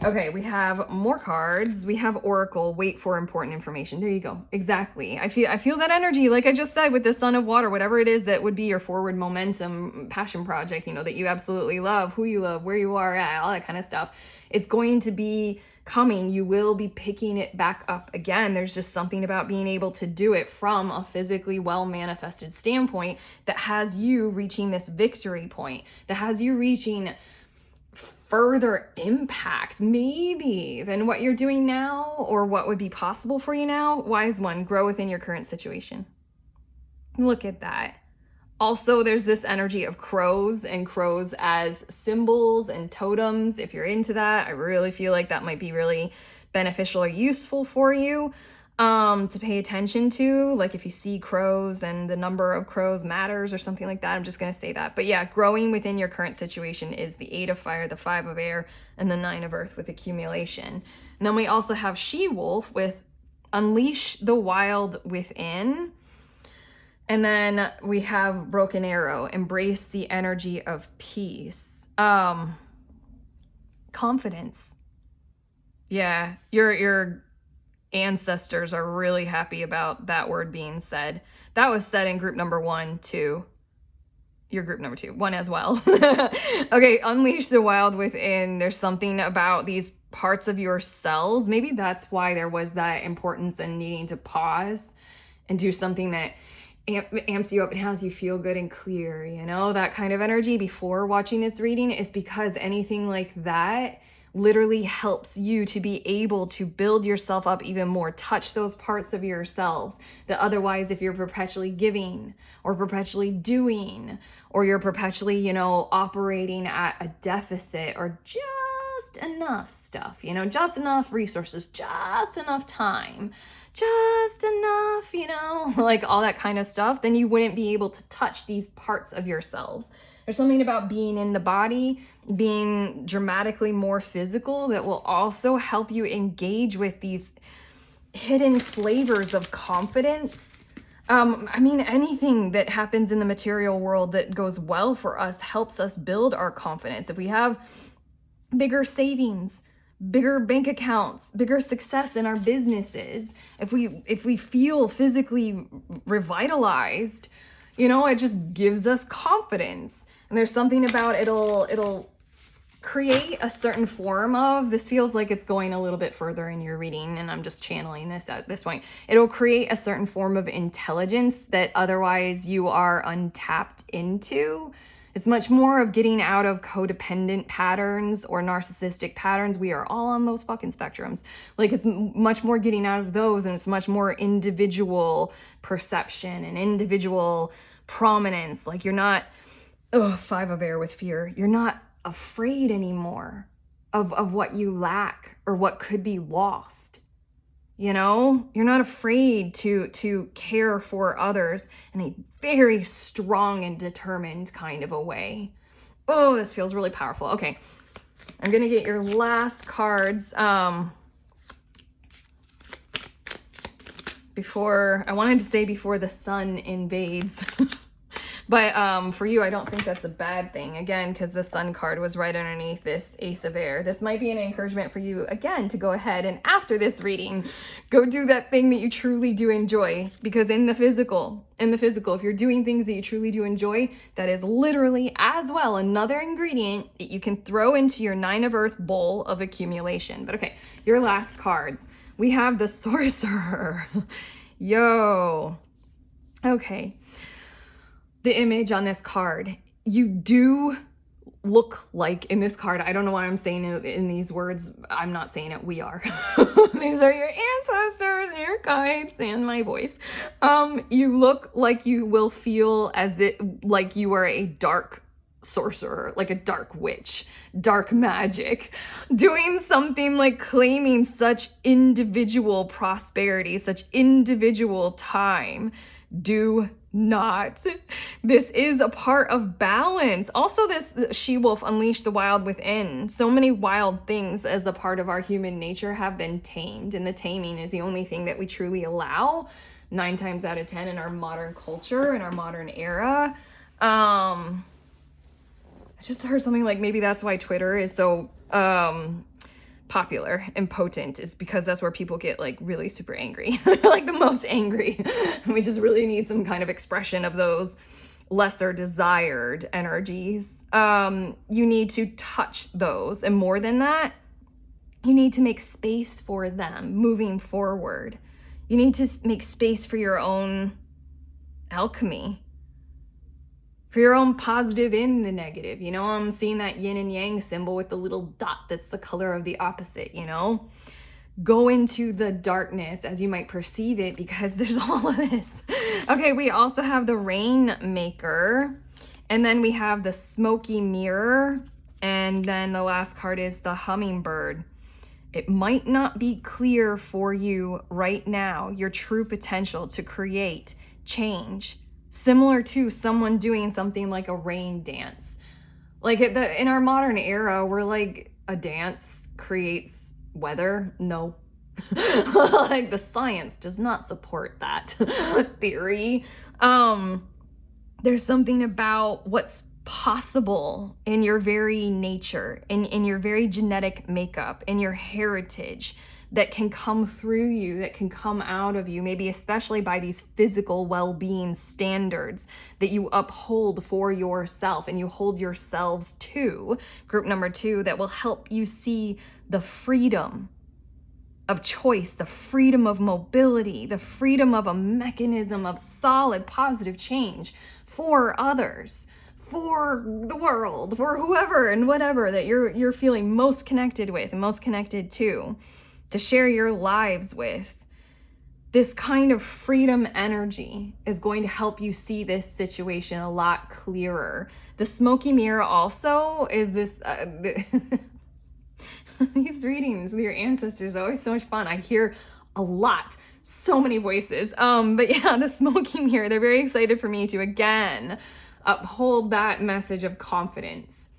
Okay, we have more cards. We have Oracle, wait for important information. There you go. Exactly. I feel that energy, like I just said, with the Sun of Water, whatever it is that would be your forward momentum passion project, you know, that you absolutely love, who you love, where you are at, all that kind of stuff. It's going to be coming. You will be picking it back up again. There's just something about being able to do it from a physically well manifested standpoint that has you reaching this victory point, that has you reaching further impact maybe than what you're doing now or what would be possible for you now. Wise one, grow within your current situation. Look at that. Also, there's this energy of crows and crows as symbols and totems. If you're into that, I really feel like that might be really beneficial or useful for you to pay attention to. Like if you see crows and the number of crows matters or something like that, I'm just going to say that. But yeah, growing within your current situation is the 8 of fire, the 5 of air, and the 9 of earth with accumulation. And then we also have she-wolf with unleash the wild within. And then we have broken arrow, embrace the energy of peace. Confidence. Yeah, your ancestors are really happy about that word being said. That was said in group number 1 too. Your group number 2, 1 as well. Okay, unleash the wild within. There's something about these parts of yourselves. Maybe that's why there was that importance in needing to pause and do something that amps you up and has you feel good and clear, you know, that kind of energy before watching this reading, is because anything like that literally helps you to be able to build yourself up even more, touch those parts of yourselves that otherwise, if you're perpetually giving or perpetually doing, or you're perpetually, you know, operating at a deficit or just enough stuff, you know, just enough resources, just enough time, just enough, you know, like all that kind of stuff, then you wouldn't be able to touch these parts of yourselves. There's something about being in the body, being dramatically more physical, that will also help you engage with these hidden flavors of confidence. I mean, anything that happens in the material world that goes well for us helps us build our confidence. If we have bigger savings, bigger bank accounts, bigger success in our businesses, if we feel physically revitalized, you know, it just gives us confidence. And there's something about it'll create a certain form of, this feels like it's going a little bit further in your reading, and I'm just channeling this at this point. It'll create a certain form of intelligence that otherwise you are untapped into. It's much more of getting out of codependent patterns or narcissistic patterns. We are all on those fucking spectrums. Like, it's much more getting out of those, and it's much more individual perception and individual prominence. Like, you're not, five of air with fear. You're not afraid anymore of what you lack or what could be lost. You know, you're not afraid to care for others in a very strong and determined kind of a way. Oh, this feels really powerful. Okay, I'm gonna get your last cards. Before, I wanted to say before the sun invades. But for you, I don't think that's a bad thing, again, because the sun card was right underneath this Ace of Air. This might be an encouragement for you, again, to go ahead and after this reading, go do that thing that you truly do enjoy. Because in the physical, if you're doing things that you truly do enjoy, that is literally as well another ingredient that you can throw into your 9 of Earth bowl of accumulation. But okay, your last cards. We have the Sorcerer. Yo. Okay. The image on this card, you do look like in this card, I don't know why I'm saying it in these words, I'm not saying it, we are. These are your ancestors and your guides and my voice. You look like you will feel like you are a dark sorcerer, like a dark witch, dark magic, doing something like claiming such individual prosperity, such individual time. Do not. This is a part of balance. Also, this she-wolf unleashed the wild within. So many wild things as a part of our human nature have been tamed, and the taming is the only thing that we truly allow 9 times out of 10 in our modern culture, in our modern era. I just heard something like maybe that's why Twitter is so popular and potent, is because that's where people get like really super angry, like the most angry. We just really need some kind of expression of those lesser desired energies. You need to touch those, and more than that, you need to make space for them moving forward. You need to make space for your own alchemy, for your own positive in the negative. You know, I'm seeing that yin and yang symbol with the little dot that's the color of the opposite, you know? Go into the darkness as you might perceive it, because there's all of this. Okay, we also have the Rainmaker, and then we have the Smoky Mirror, and then the last card is the Hummingbird. It might not be clear for you right now, your true potential to create change, similar to someone doing something like a rain dance. Like in our modern era, we're like, a dance creates weather. No. Like, the science does not support that theory. There's something about what's possible in your very nature, in your very genetic makeup, in your heritage, that can come through you, that can come out of you, maybe especially by these physical well-being standards that you uphold for yourself and you hold yourselves to. Group number 2, that will help you see the freedom of choice, the freedom of mobility, the freedom of a mechanism of solid positive change for others, for the world, for whoever and whatever that you're feeling most connected with and most connected to share your lives with. This kind of freedom energy is going to help you see this situation a lot clearer. The Smoky Mirror also is this these readings with your ancestors are always so much fun. I hear a lot, so many voices. But yeah, the Smoky Mirror, they're very excited for me to again uphold that message of confidence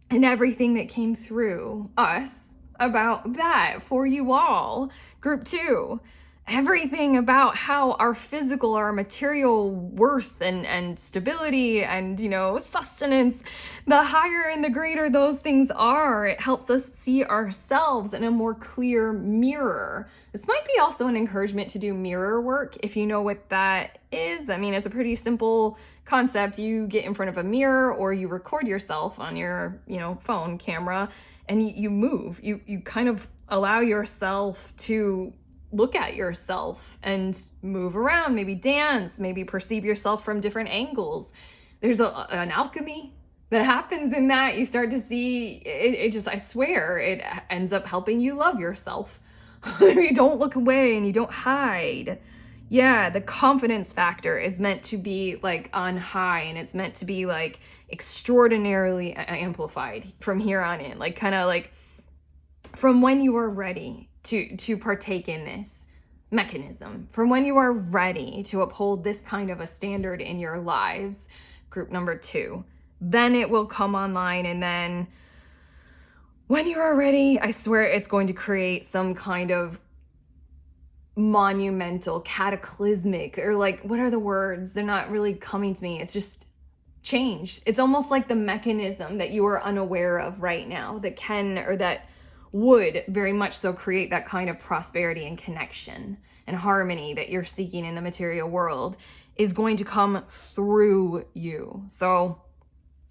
and everything that came through us about that for you all. Group 2, everything about how our physical, our material worth and stability and, you know, sustenance, the higher and the greater those things are, it helps us see ourselves in a more clear mirror. This might be also an encouragement to do mirror work, if you know what that is. I mean, it's a pretty simple concept. You get in front of a mirror or you record yourself on your, you know, phone camera, and you move. You kind of allow yourself to look at yourself and move around, maybe dance, maybe perceive yourself from different angles. There's an alchemy that happens in that, you start to see it just, I swear, it ends up helping you love yourself. You don't look away and you don't hide. Yeah, the confidence factor is meant to be like on high, and it's meant to be like extraordinarily amplified from here on in, like kind of like from when you are ready to partake in this mechanism, from when you are ready to uphold this kind of a standard in your lives, group number 2, then it will come online. And then when you are ready, I swear it's going to create some kind of monumental, cataclysmic, or like, what are the words? They're not really coming to me. It's just change. It's almost like the mechanism that you are unaware of right now that can, or that would very much so create that kind of prosperity and connection and harmony that you're seeking in the material world is going to come through you. So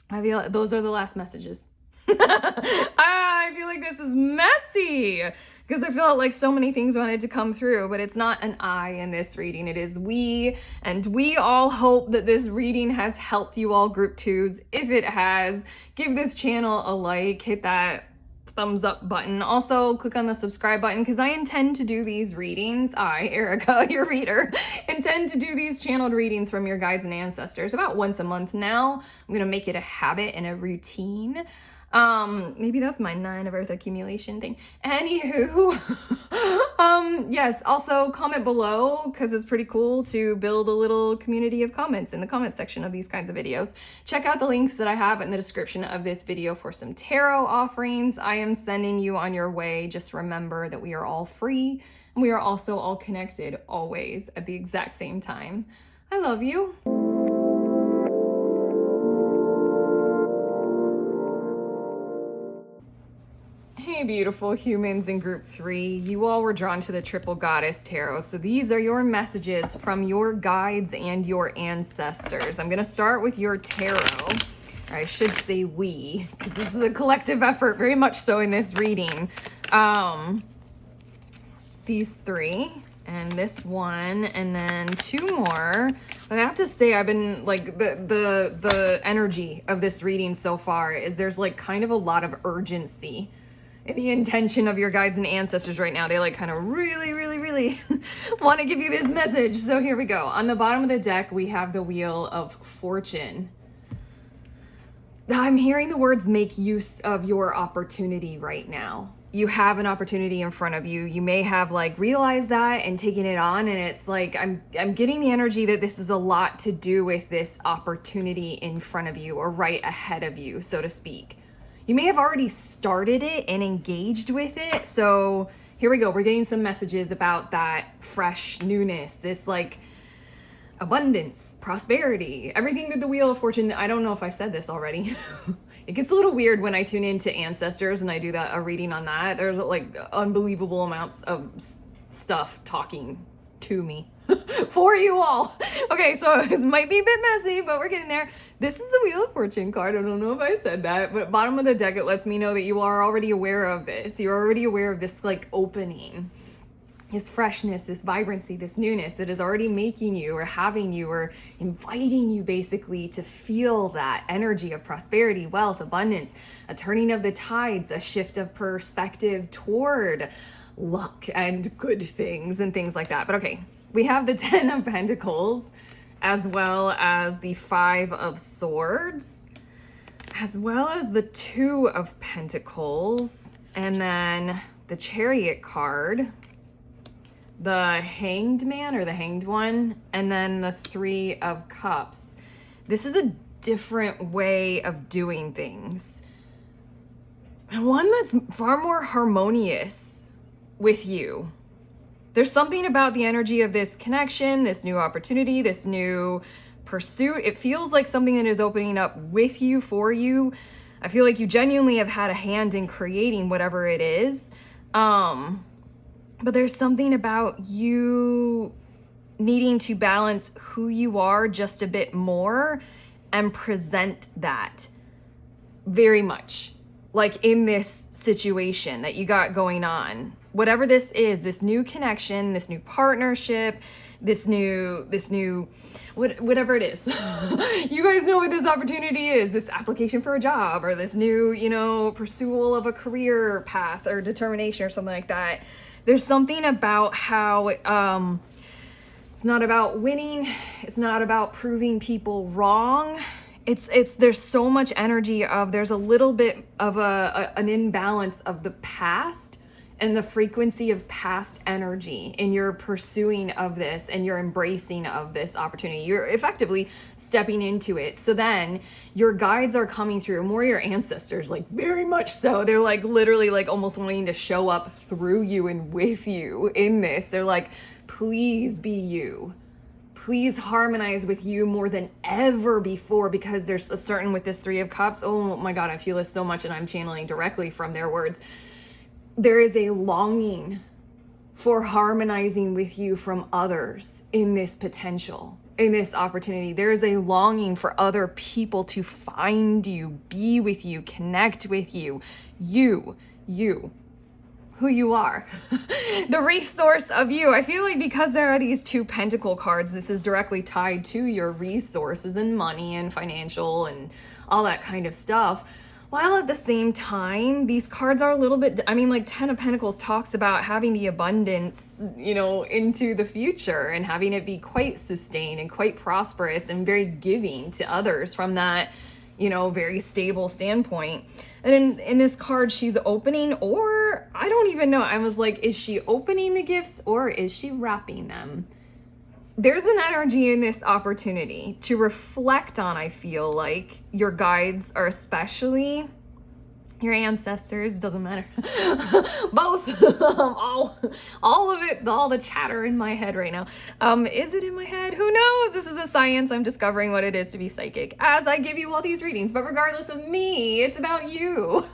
I feel like those are the last messages. I feel like this is messy because I felt like so many things wanted to come through, but it's not an I in this reading. It is we, and we all hope that this reading has helped you all, group 2s. If it has, give this channel a like, hit that thumbs up button. Also, click on the subscribe button because I intend to do these readings. I, Erica, your reader, intend to do these channeled readings from your guides and ancestors about once a month now. I'm going to make it a habit and a routine. Maybe that's my 9 of Earth accumulation thing. Anywho, yes, also comment below because it's pretty cool to build a little community of comments in the comment section of these kinds of videos. Check out the links that I have in the description of this video for some tarot offerings. I am sending you on your way. Just remember that we are all free and we are also all connected always at the exact same time. I love you. Hey, beautiful humans in group 3. You all were drawn to the Triple Goddess Tarot. So these are your messages from your guides and your ancestors. I'm going to start with your tarot. Or I should say we, because this is a collective effort, very much so in this reading. These 3 and this one, and then 2 more. But I have to say, I've been like, the energy of this reading so far is there's like kind of a lot of urgency in the intention of your guides and ancestors right now. They like kind of really want to give you this message. So here we go. On the bottom of the deck, we have the Wheel of Fortune. I'm hearing the words make use of your opportunity right now. You have an opportunity in front of you. You may have like realized that and taken it on, and it's like I'm getting the energy that this is a lot to do with this opportunity in front of you, or right ahead of you, so to speak. You may have already started it and engaged with it. So here we go. We're getting some messages about that fresh newness, this like abundance, prosperity, everything that the Wheel of Fortune. I don't know if I said this already. It gets a little weird when I tune into ancestors and I do a reading on that. There's like unbelievable amounts of stuff talking to me for you all. Okay, so it might be a bit messy, but we're getting there. This is the Wheel of Fortune card. I don't know if I said that, but bottom of the deck, it lets me know that you are already aware of this. You're already aware of this like opening, this freshness, this vibrancy, this newness that is already making you, or having you, or inviting you basically to feel that energy of prosperity, wealth, abundance, a turning of the tides, a shift of perspective toward luck and good things and things like that. But okay, we have the 10 of Pentacles, as well as the 5 of Swords, as well as the 2 of Pentacles, and then the Chariot card, the Hanged Man or the Hanged One, and then the 3 of Cups. This is a different way of doing things, and one that's far more harmonious with you. There's something about the energy of this connection, this new opportunity, this new pursuit. It feels like something that is opening up with you, for you. I feel like you genuinely have had a hand in creating whatever it is. But there's something about you needing to balance who you are just a bit more and present that very much. Like in this situation that you got going on, whatever this is, this new connection, this new partnership, this new whatever it is. You guys know what this opportunity is, this application for a job, or this new, pursual of a career path or determination or something like that. There's something about how it's not about winning, it's not about proving people wrong. There's so much energy of, there's a little bit of an imbalance of the past and the frequency of past energy in your pursuing of this and your embracing of this opportunity. You're effectively stepping into it. So then your guides are coming through, more your ancestors, like very much so. They're like literally like almost wanting to show up through you and with you in this. They're like, please be you. Please harmonize with you more than ever before, because there's a certain, with this Three of Cups, oh my God, I feel this so much, and I'm channeling directly from their words. There is a longing for harmonizing with you from others in this potential, in this opportunity. There is a longing for other people to find you, be with you, connect with you, who you are, the resource of you. I feel like because there are these two pentacle cards, this is directly tied to your resources and money and financial and all that kind of stuff. While at the same time, these cards are a little bit, like Ten of Pentacles talks about having the abundance, into the future and having it be quite sustained and quite prosperous and very giving to others from that, very stable standpoint. And in this card, she's opening, or I don't even know. I was like, is she opening the gifts or is she wrapping them? There's an energy in this opportunity to reflect on. I feel like your guides are, especially your ancestors, doesn't matter. Both, all of it, all the chatter in my head right now. Is it in my head? Who knows? This is a science. I'm discovering what it is to be psychic as I give you all these readings, but regardless of me, it's about you.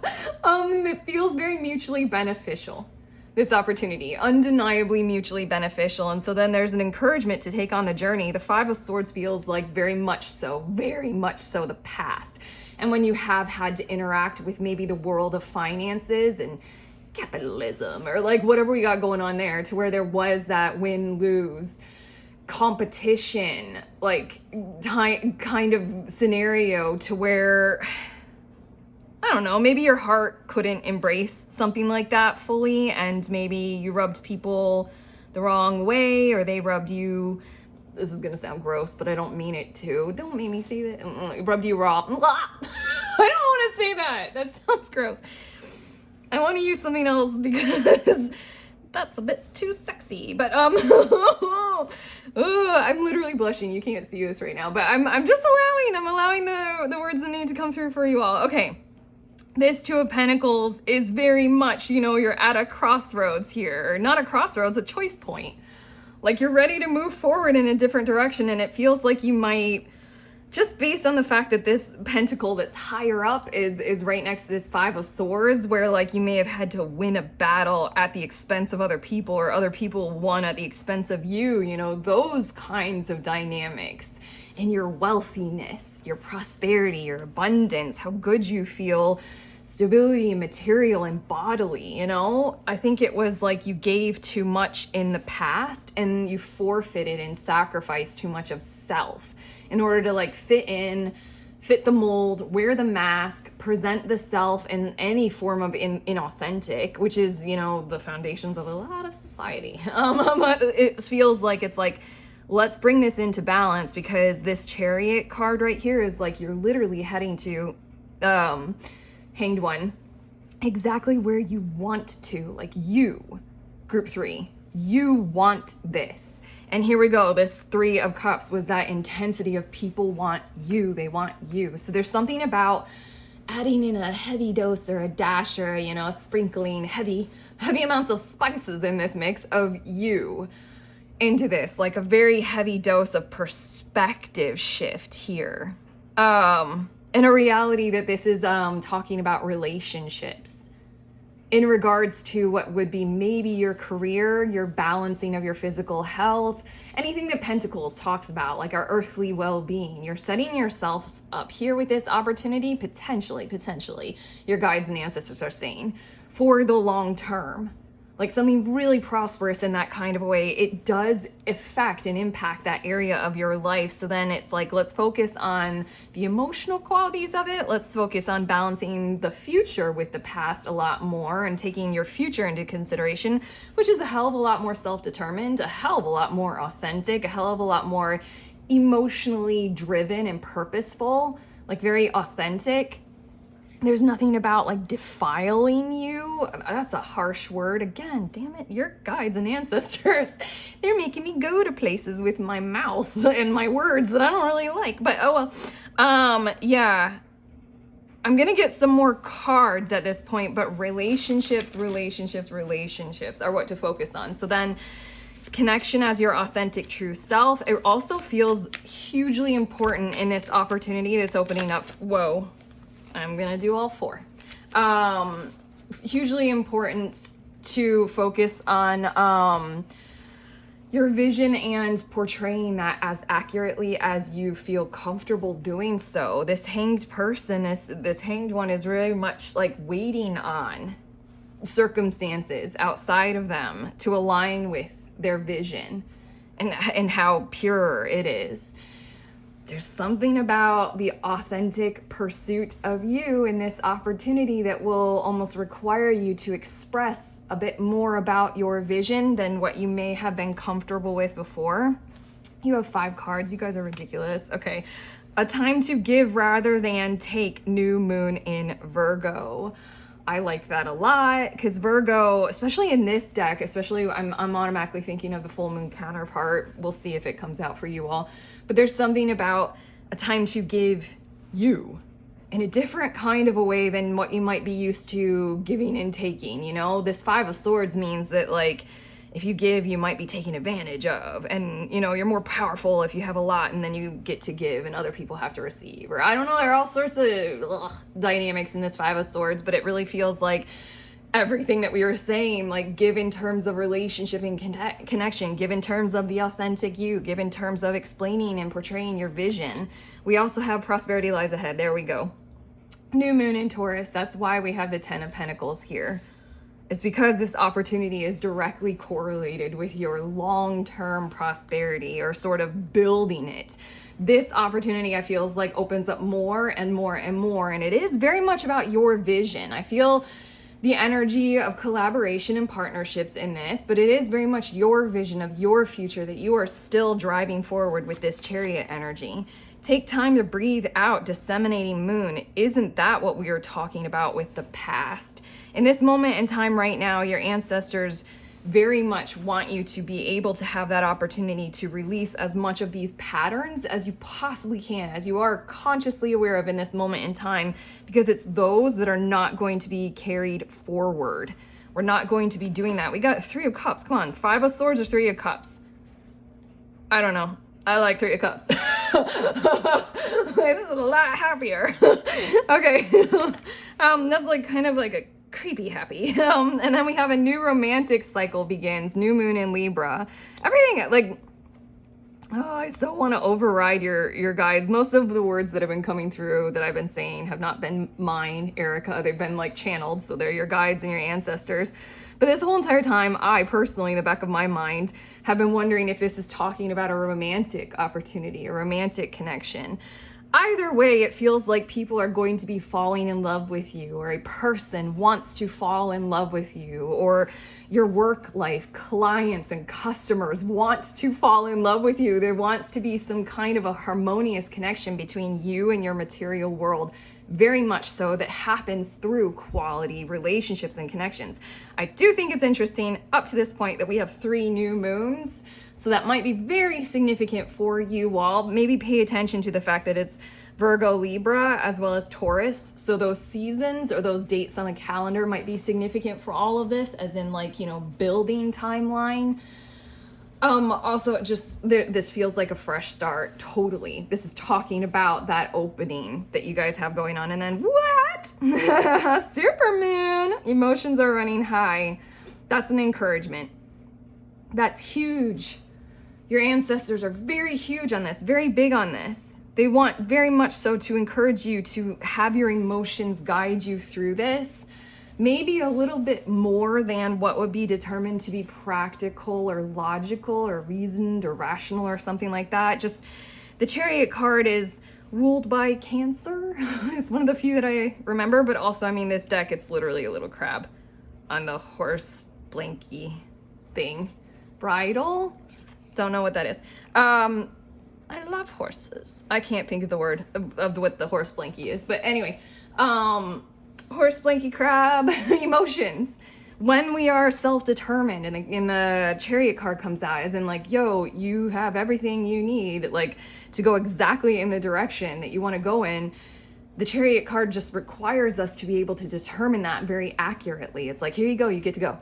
It feels very mutually beneficial. This opportunity, undeniably mutually beneficial. And so then there's an encouragement to take on the journey. The Five of Swords feels like very much so the past. And when you have had to interact with maybe the world of finances and capitalism, or like whatever we got going on there, to where there was that win-lose competition, like kind of scenario, to where, I don't know, maybe your heart couldn't embrace something like that fully, and maybe you rubbed people the wrong way, or they rubbed you, this is gonna sound gross, but I don't mean it to. Don't make me say that. Rubbed you raw. I don't want to say that. That sounds gross. I want to use something else because that's a bit too sexy. But I'm literally blushing. You can't see this right now, but I'm allowing the words that need to come through for you all. Okay. This Two of Pentacles is very much, you're at a crossroads here. Or not a crossroads, a choice point. Like you're ready to move forward in a different direction, and it feels like you might, just based on the fact that this pentacle that's higher up is right next to this Five of Swords, where like you may have had to win a battle at the expense of other people, or other people won at the expense of you, those kinds of dynamics. And your wealthiness, your prosperity, your abundance, how good you feel, stability, material and bodily, I think it was like you gave too much in the past and you forfeited and sacrificed too much of self in order to like fit the mold, wear the mask, present the self in any form of inauthentic, which is, the foundations of a lot of society. It feels like it's like, let's bring this into balance, because this Chariot card right here is like you're literally heading to Hanged One, exactly where you want to, like you, group 3, you want this. And here we go, this Three of Cups was that intensity of people want you, they want you. So there's something about adding in a heavy dose or a dash, or sprinkling heavy amounts of spices in this mix of you into this, like a very heavy dose of perspective shift here, and a reality that this is talking about relationships in regards to what would be maybe your career, your balancing of your physical health, anything that Pentacles talks about, like our earthly well-being. You're setting yourselves up here with this opportunity, potentially, your guides and ancestors are saying, for the long term. like something really prosperous in that kind of a way, it does affect and impact that area of your life. So then it's like, let's focus on the emotional qualities of it. Let's focus on balancing the future with the past a lot more and taking your future into consideration, which is a hell of a lot more self-determined, a hell of a lot more authentic, a hell of a lot more emotionally driven and purposeful, like very authentic. There's nothing about like defiling you. That's a harsh word. Again, damn it, your guides and ancestors, they're making me go to places with my mouth and my words that I don't really like. But oh well. Yeah. I'm gonna get some more cards at this point, but relationships are what to focus on. So then connection as your authentic true self. It also feels hugely important in this opportunity that's opening up. Whoa. I'm gonna do all four. Hugely important to focus on your vision and portraying that as accurately as you feel comfortable doing so. This hanged person, this hanged one is very much like waiting on circumstances outside of them to align with their vision and how pure it is. There's something about the authentic pursuit of you in this opportunity that will almost require you to express a bit more about your vision than what you may have been comfortable with before. You have 5 cards. You guys are ridiculous. Okay. A time to give rather than take, new moon in Virgo. I like that a lot because Virgo, especially in this deck, especially I'm automatically thinking of the full moon counterpart. We'll see if it comes out for you all. But there's something about a time to give you in a different kind of a way than what you might be used to giving and taking. You know, this 5 of Swords means that like if you give, you might be taken advantage of. And, you know, you're more powerful if you have a lot and then you get to give and other people have to receive. Or I don't know, there are all sorts of dynamics in this 5 of Swords, but it really feels like everything that we were saying, like give in terms of relationship and connection, give in terms of the authentic you, give in terms of explaining and portraying your vision. We also have prosperity lies ahead. There we go. New moon in Taurus. That's why we have the 10 of Pentacles here. It's because this opportunity is directly correlated with your long-term prosperity or sort of building it. This opportunity, I feel, is like opens up more and more and more. And it is very much about your vision. I feel the energy of collaboration and partnerships in this, but it is very much your vision of your future that you are still driving forward with this Chariot energy. Take time to breathe out, disseminating moon. Isn't that what we were talking about with the past? In this moment in time right now, your ancestors very much want you to be able to have that opportunity to release as much of these patterns as you possibly can, as you are consciously aware of in this moment in time, because it's those that are not going to be carried forward. We're not going to be doing that. We got 3 of Cups. Come on, 5 of Swords or 3 of Cups? I don't know. I like 3 of Cups. This is a lot happier. Okay. That's like kind of like a creepy happy. And then we have a new romantic cycle begins, new moon in Libra. Everything like, oh, I so want to override your guides. Most of the words that have been coming through that I've been saying have not been mine, Erica. They've been like channeled. So they're your guides and your ancestors. But this whole entire time, I personally, in the back of my mind, have been wondering if this is talking about a romantic opportunity, a romantic connection. Either way, it feels like people are going to be falling in love with you, or a person wants to fall in love with you, or your work life, clients and customers want to fall in love with you. There wants to be some kind of a harmonious connection between you and your material world, very much so, that happens through quality relationships and connections. I do think it's interesting up to this point that we have 3 new moons. So that might be very significant for you all. Maybe pay attention to the fact that it's Virgo, Libra, as well as Taurus. So those seasons or those dates on the calendar might be significant for all of this, as in like, you know, building timeline. Also just this feels like a fresh start. Totally. This is talking about that opening that you guys have going on. And then what? Supermoon. Emotions are running high. That's an encouragement. That's huge. Your ancestors are very huge on this, very big on this. They want very much so to encourage you to have your emotions guide you through this, maybe a little bit more than what would be determined to be practical or logical or reasoned or rational or something like that. Just the Chariot card is ruled by Cancer. It's one of the few that I remember, but also, I mean, this deck, it's literally a little crab on the horse blanky thing. Bridle? Don't know what that is. I love horses. I can't think of the word of what the horse blankie is, but anyway, horse blankie crab, emotions. When we are self-determined and the Chariot card comes out, as in like, yo, you have everything you need, like, to go exactly in the direction that you want to go in. The Chariot card just requires us to be able to determine that very accurately. It's like, here you go, you get to go.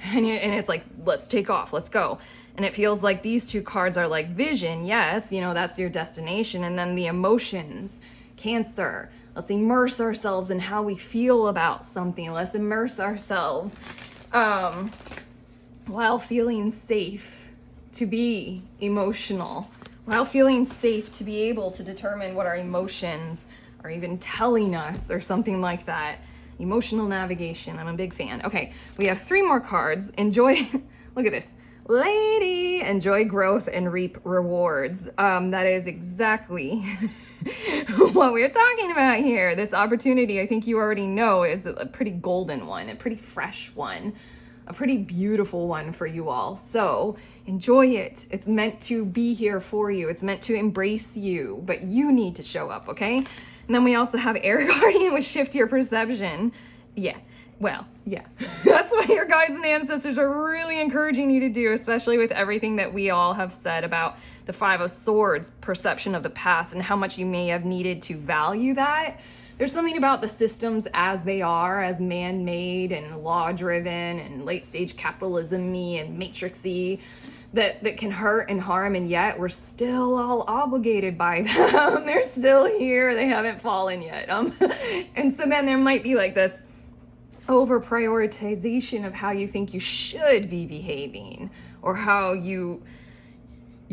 And it's like, let's take off, let's go. And it feels like these two cards are like vision, yes, you know, that's your destination. And then the emotions, Cancer. Let's immerse ourselves in how we feel about something. Let's immerse ourselves while feeling safe to be emotional, while feeling safe to be able to determine what our emotions are even telling us or something like that. Emotional navigation. I'm a big fan. Okay, we have 3 more cards. Enjoy, look at this. Lady, enjoy growth and reap rewards. That is exactly what we're talking about here. This opportunity, I think you already know, is a pretty golden one, a pretty fresh one, a pretty beautiful one for you all. So enjoy it. It's meant to be here for you. It's meant to embrace you, but you need to show up, okay? And then we also have Air Guardian with shift your perception. Yeah. Well, yeah, that's what your guides and ancestors are really encouraging you to do, especially with everything that we all have said about the 5 of Swords, perception of the past, and how much you may have needed to value that. There's something about the systems as they are, as man-made and law-driven and late-stage capitalism-y and matrixy, that can hurt and harm, and yet we're still all obligated by them. They're still here. They haven't fallen yet. And so then there might be like this over prioritization of how you think you should be behaving, or how you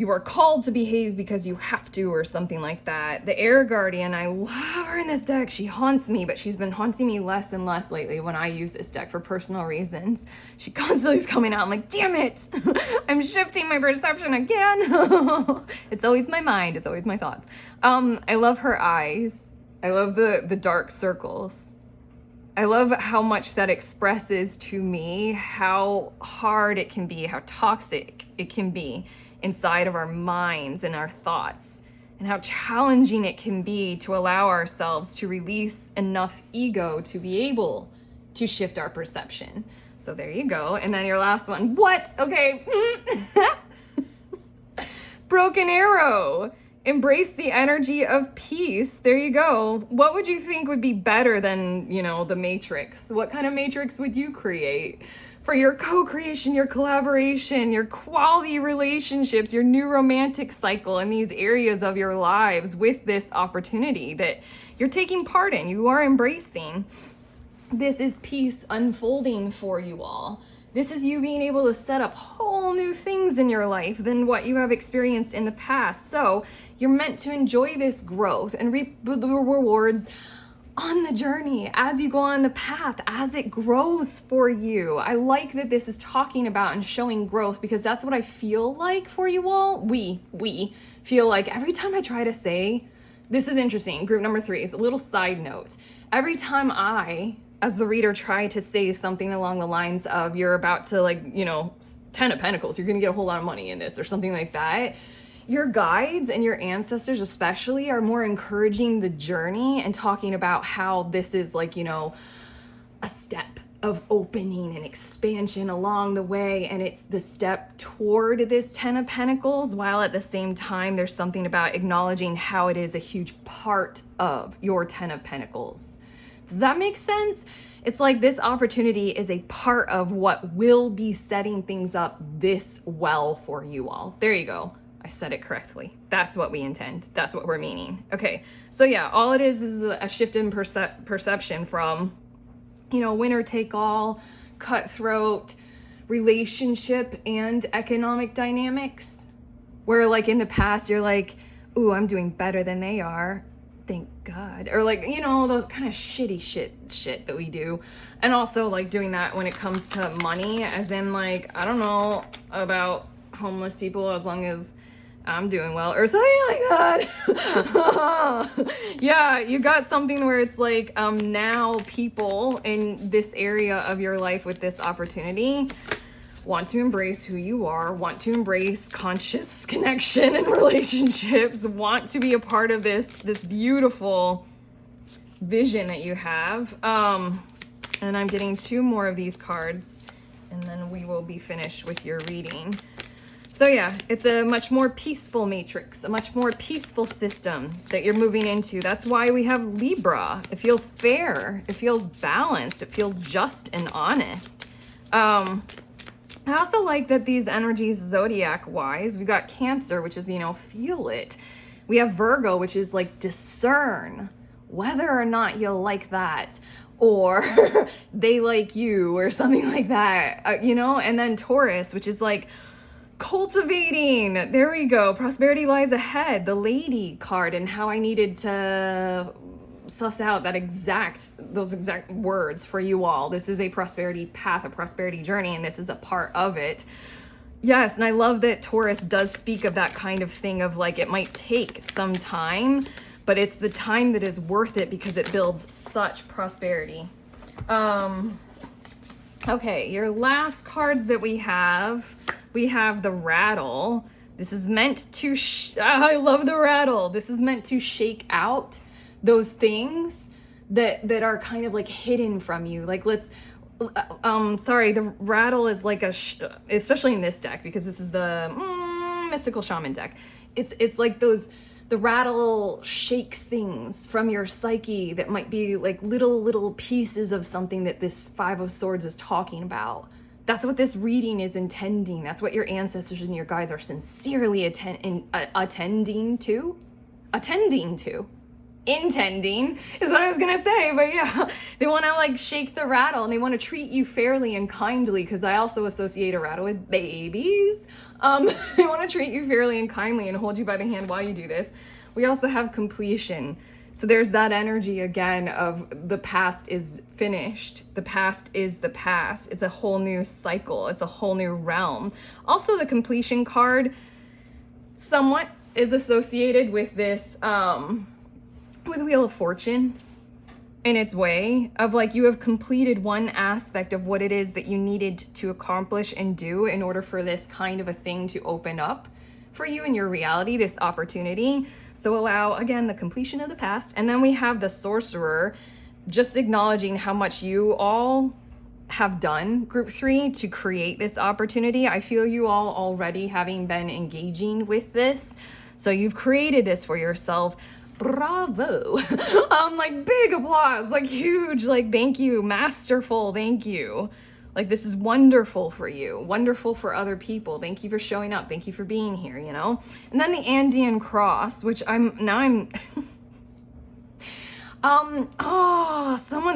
are called to behave because you have to, or something like that. The Air Guardian, I love her in this deck. She haunts me, but she's been haunting me less and less lately when I use this deck for personal reasons. She constantly is coming out. I'm like, damn it, I'm shifting my perception again. It's always my mind, it's always my thoughts. I love her eyes. I love the dark circles. I love how much that expresses to me how hard it can be, how toxic it can be inside of our minds and our thoughts, and how challenging it can be to allow ourselves to release enough ego to be able to shift our perception. So there you go. And then your last one. What? Okay. Broken Arrow. Embrace the energy of peace. There you go. What would you think would be better than, you know, the Matrix? What kind of Matrix would you create for your co-creation, your collaboration, your quality relationships, your new romantic cycle in these areas of your lives with this opportunity that you're taking part in, you are embracing? This is peace unfolding for you all. This is you being able to set up whole new things in your life than what you have experienced in the past. So you're meant to enjoy this growth and reap the rewards on the journey as you go on the path, as it grows for you. I like that this is talking about and showing growth, because that's what I feel like for you all. We feel like every time I try to say, this is interesting, group number 3 is a little side note. Every time I, as the reader, try to say something along the lines of, you're about to, like, you know, 10 of Pentacles, you're gonna get a whole lot of money in this or something like that, your guides and your ancestors especially are more encouraging the journey and talking about how this is, like, you know, a step of opening and expansion along the way, and it's the step toward this 10 of Pentacles, while at the same time there's something about acknowledging how it is a huge part of your 10 of Pentacles. Does that make sense? It's like this opportunity is a part of what will be setting things up this well for you all. There you go. I said it correctly. That's what we intend. That's what we're meaning. Okay, so yeah, all it is a shift in perception from, you know, winner take all, cutthroat relationship and economic dynamics, where, like, in the past you're like, ooh, I'm doing better than they are. thank God. Or like, you know, those kind of shitty shit that we do. And also like doing that when it comes to money, as in like, I don't know about homeless people as long as I'm doing well or something like that. Yeah, you got something where it's like now people in this area of your life with this opportunity want to embrace who you are, want to embrace conscious connection and relationships, want to be a part of this beautiful vision that you have. And I'm getting 2 more of these cards, and then we will be finished with your reading. So yeah, it's a much more peaceful matrix, a much more peaceful system that you're moving into. That's why we have Libra. It feels fair, it feels balanced, it feels just and honest. I also like that these energies zodiac-wise, we've got Cancer, which is, you know, feel it. We have Virgo, which is like discern whether or not you like that, or they like you, or something like that, you know? And then Taurus, which is like cultivating. There we go. Prosperity lies ahead. The Lady card, and how I needed to suss out those exact words for you all. This is a prosperity path, a prosperity journey, and this is a part of it. Yes, and I love that Taurus does speak of that kind of thing of like, it might take some time, but it's the time that is worth it because it builds such prosperity. Okay, your last cards that we have the Rattle. This is meant to, I love the Rattle. This is meant to shake out those things that are kind of like hidden from you. Like sorry, the Rattle is like especially in this deck, because this is the mystical shaman deck. It's like the Rattle shakes things from your psyche that might be like little pieces of something that this 5 of Swords is talking about. That's what this reading is intending. That's what your ancestors and your guides are sincerely intending is what I was gonna say, but yeah, they want to like shake the rattle, and they want to treat you fairly and kindly, because I also associate a rattle with babies. They want to treat you fairly and kindly and hold you by the hand while you do this. We also have completion. So there's that energy again of the past is finished. The past is the past. It's a whole new cycle. It's a whole new realm. Also, the completion card somewhat is associated with this, with Wheel of Fortune in its way of like, you have completed one aspect of what it is that you needed to accomplish and do in order for this kind of a thing to open up for you in your reality, this opportunity. So allow, again, the completion of the past. And then we have the Sorcerer, just acknowledging how much you all have done, group 3, to create this opportunity. I feel you all already having been engaging with this. So you've created this for yourself. Bravo. Like big applause, like huge, like thank you, masterful, thank you. Like this is wonderful for you, wonderful for other people. Thank you for showing up. Thank you for being here, you know? And then the Andean Cross, which someone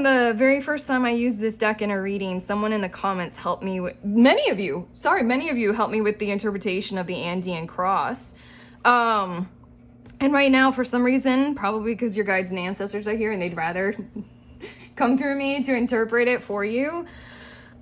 the very first time I used this deck in a reading, someone in the comments helped me with, many of you helped me with the interpretation of the Andean Cross. And right now, for some reason, probably because your guides and ancestors are here and they'd rather come through me to interpret it for you.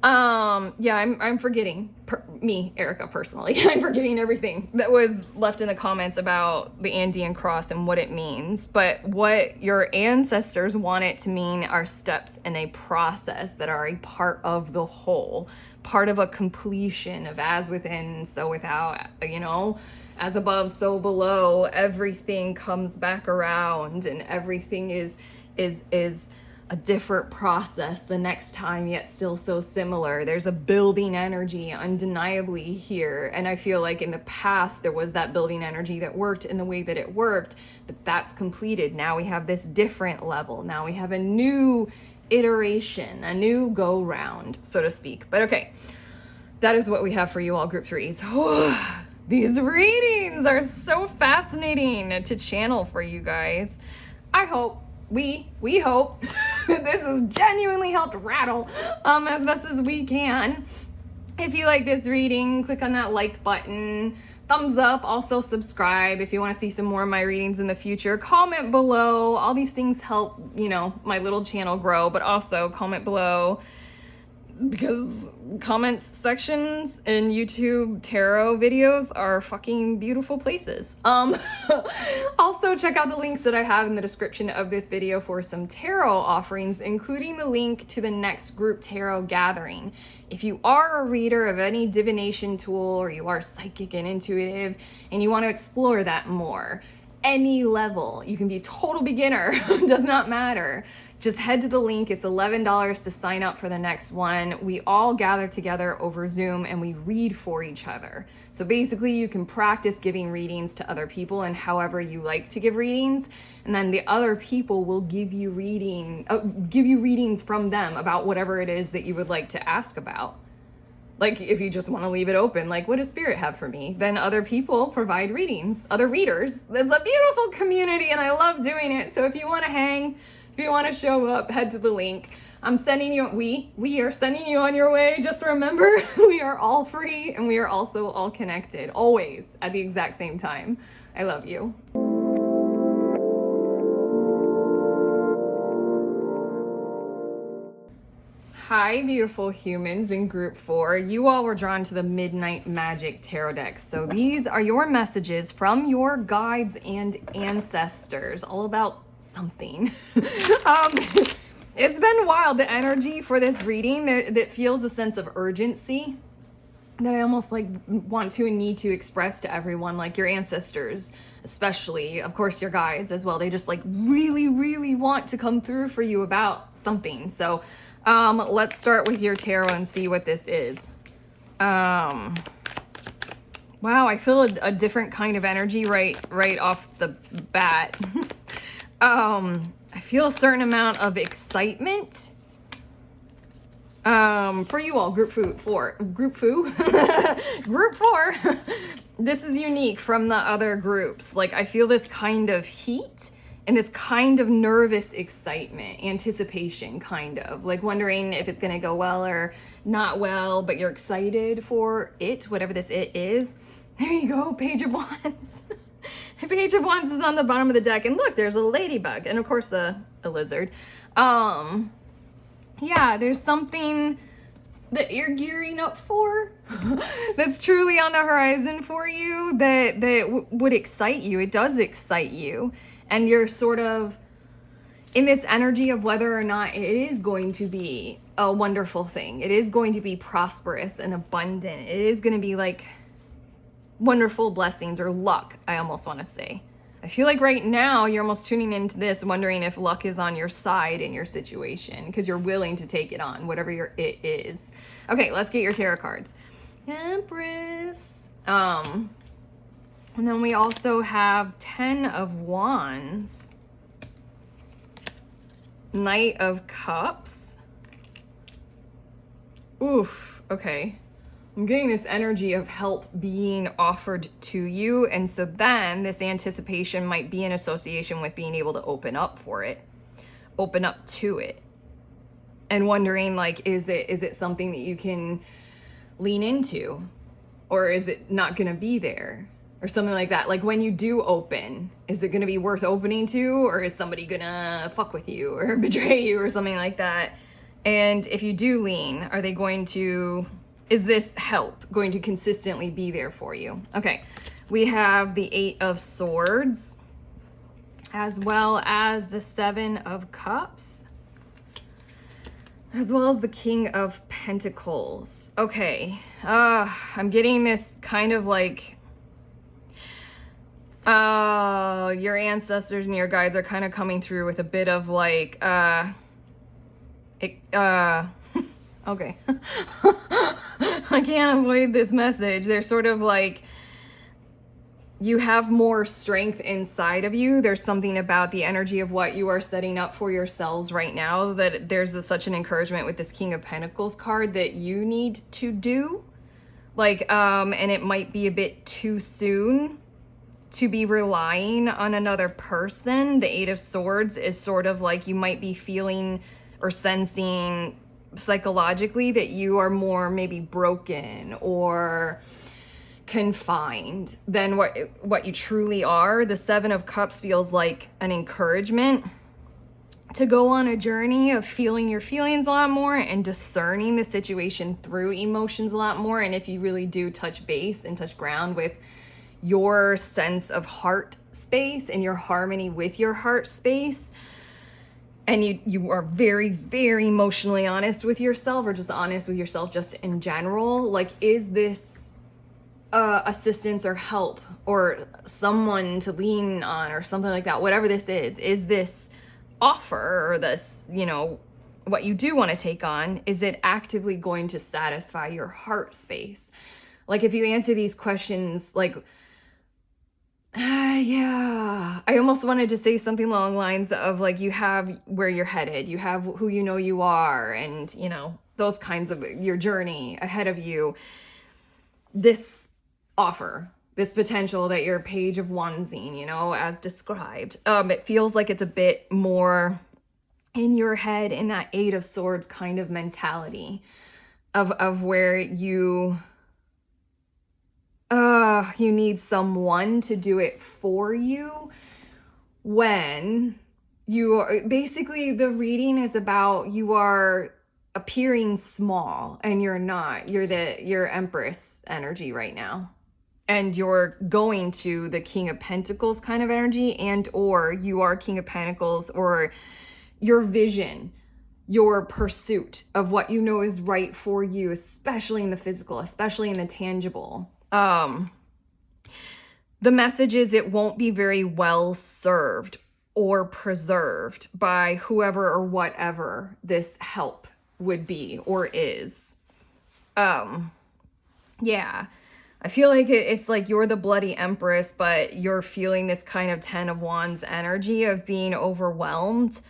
Yeah, I'm forgetting, me, Erica, personally, I'm forgetting everything that was left in the comments about the Andean Cross and what it means. But what your ancestors want it to mean are steps in a process that are a part of the whole, part of a completion of as within, so without, you know, as above, so below. Everything comes back around, and everything is a different process the next time, yet still so similar. There's a building energy undeniably here. And I feel like in the past, there was that building energy that worked in the way that it worked, but that's completed. Now we have this different level. Now we have a new iteration, a new go round, so to speak. But okay, that is what we have for you all, group 3s. These readings are so fascinating to channel for you guys. I hope, we hope that this has genuinely helped rattle as best as we can. If you like this reading, click on that like button, thumbs up, also subscribe if you want to see some more of my readings in the future. Comment below. All these things help, my little channel grow, but also comment below, because comments sections in YouTube tarot videos are fucking beautiful places. Also check out the links that I have in the description of this video for some tarot offerings, including the link to the next group tarot gathering. If you are a reader of any divination tool, or you are psychic and intuitive and you want to explore that more, any level, you can be a total beginner, does not matter. Just head to the link. It's $11 to sign up for the next one. We all gather together over Zoom and we read for each other. So basically you can practice giving readings to other people and however you like to give readings. And then the other people will give you readings from them about whatever it is that you would like to ask about. Like if you just want to leave it open, like what does spirit have for me? Then other people provide readings, other readers. It's a beautiful community and I love doing it. So if you want to hang, if you want to show up, head to the link. I'm sending you, we are sending you on your way. Just remember, we are all free and we are also all connected, always at the exact same time. I love you. Hi, beautiful humans in group 4. You all were drawn to the Midnight Magic Tarot deck. So these are your messages from your guides and ancestors, all about something. It's been wild, the energy for this reading that feels a sense of urgency that I almost like want to and need to express to everyone, like your ancestors, especially, of course, your guides as well. They just like really, really want to come through for you about something. So let's start with your tarot and see what this is. Wow, I feel a different kind of energy right off the bat. I feel a certain amount of excitement. For you all, group 4. This is unique from the other groups. Like I feel this kind of heat and this kind of nervous excitement, anticipation, kind of like wondering if it's going to go well or not well, but you're excited for it, whatever this it is. There you go, Page of Wands. Page of Wands is on the bottom of the deck, and look, there's a ladybug, and of course a lizard. Yeah, there's something that you're gearing up for that's truly on the horizon for you that would excite you. It does excite you. And you're sort of in this energy of whether or not it is going to be a wonderful thing. It is going to be prosperous and abundant. It is going to be like wonderful blessings or luck, I almost want to say. I feel like right now you're almost tuning into this wondering if luck is on your side in your situation because you're willing to take it on, whatever it is. Okay, let's get your tarot cards. Empress. And then we also have 10 of Wands, Knight of Cups. Oof, okay. I'm getting this energy of help being offered to you. And so then this anticipation might be in association with being able to open up for it, open up to it. And wondering like, is it something that you can lean into? Or is it not gonna be there? Or something like that. Like when you do open, is it gonna be worth opening to? Or is somebody gonna fuck with you or betray you or something like that? And if you do lean, are they going to, is this help going to consistently be there for you? Okay, we have the 8 of Swords, as well as the 7 of Cups, as well as the King of Pentacles. Okay, I'm getting this kind of like, your ancestors and your guides are kind of coming through with a bit of like, okay. I can't avoid this message. They're sort of like, you have more strength inside of you. There's something about the energy of what you are setting up for yourselves right now that there's such an encouragement with this King of Pentacles card that you need to do. Like, and it might be a bit too soon to be relying on another person. The 8 of Swords is sort of like you might be feeling or sensing psychologically that you are more maybe broken or confined than what you truly are. The Seven of Cups feels like an encouragement to go on a journey of feeling your feelings a lot more and discerning the situation through emotions a lot more. And if you really do touch base and touch ground with your sense of heart space and your harmony with your heart space, and you are very, very emotionally honest with yourself, or just honest with yourself just in general, like, is this assistance or help or someone to lean on or something like that, whatever this is this offer or this, what you do want to take on, is it actively going to satisfy your heart space? Like, if you answer these questions like, yeah, I almost wanted to say something along the lines of, like, you have where you're headed, you have who you are, and those kinds of your journey ahead of you. This offer, this potential that your Page of Wandsing, as described, it feels like it's a bit more in your head, in that Eight of Swords kind of mentality of where you need someone to do it for you, when you are basically, the reading is about, you are appearing small and you're not. You're Empress energy right now. And you're going to the King of Pentacles kind of energy, and or you are King of Pentacles, or your vision, your pursuit of what you know is right for you, especially in the physical, especially in the tangible. The message is, it won't be very well served or preserved by whoever or whatever this help would be or is. Yeah. I feel like it's like you're the bloody Empress, but you're feeling this kind of Ten of Wands energy of being overwhelmed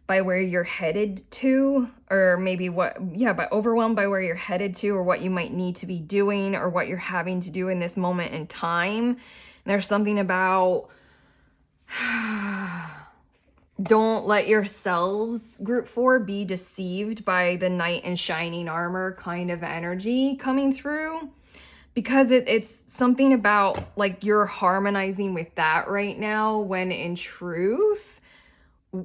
by where you're headed to, or maybe but overwhelmed by where you're headed to, or what you might need to be doing, or what you're having to do in this moment in time. And there's something about don't let yourselves, group 4, be deceived by the knight in shining armor kind of energy coming through. Because it's something about, like, you're harmonizing with that right now, when in truth,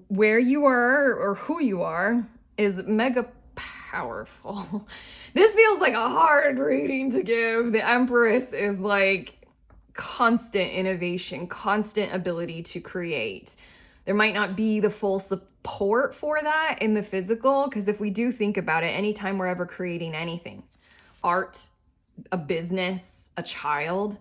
where you are or who you are is mega powerful. This feels like a hard reading to give. The Empress is like constant innovation, constant ability to create. There might not be the full support for that in the physical, because if we do think about it, anytime we're ever creating anything, art, a business, a child,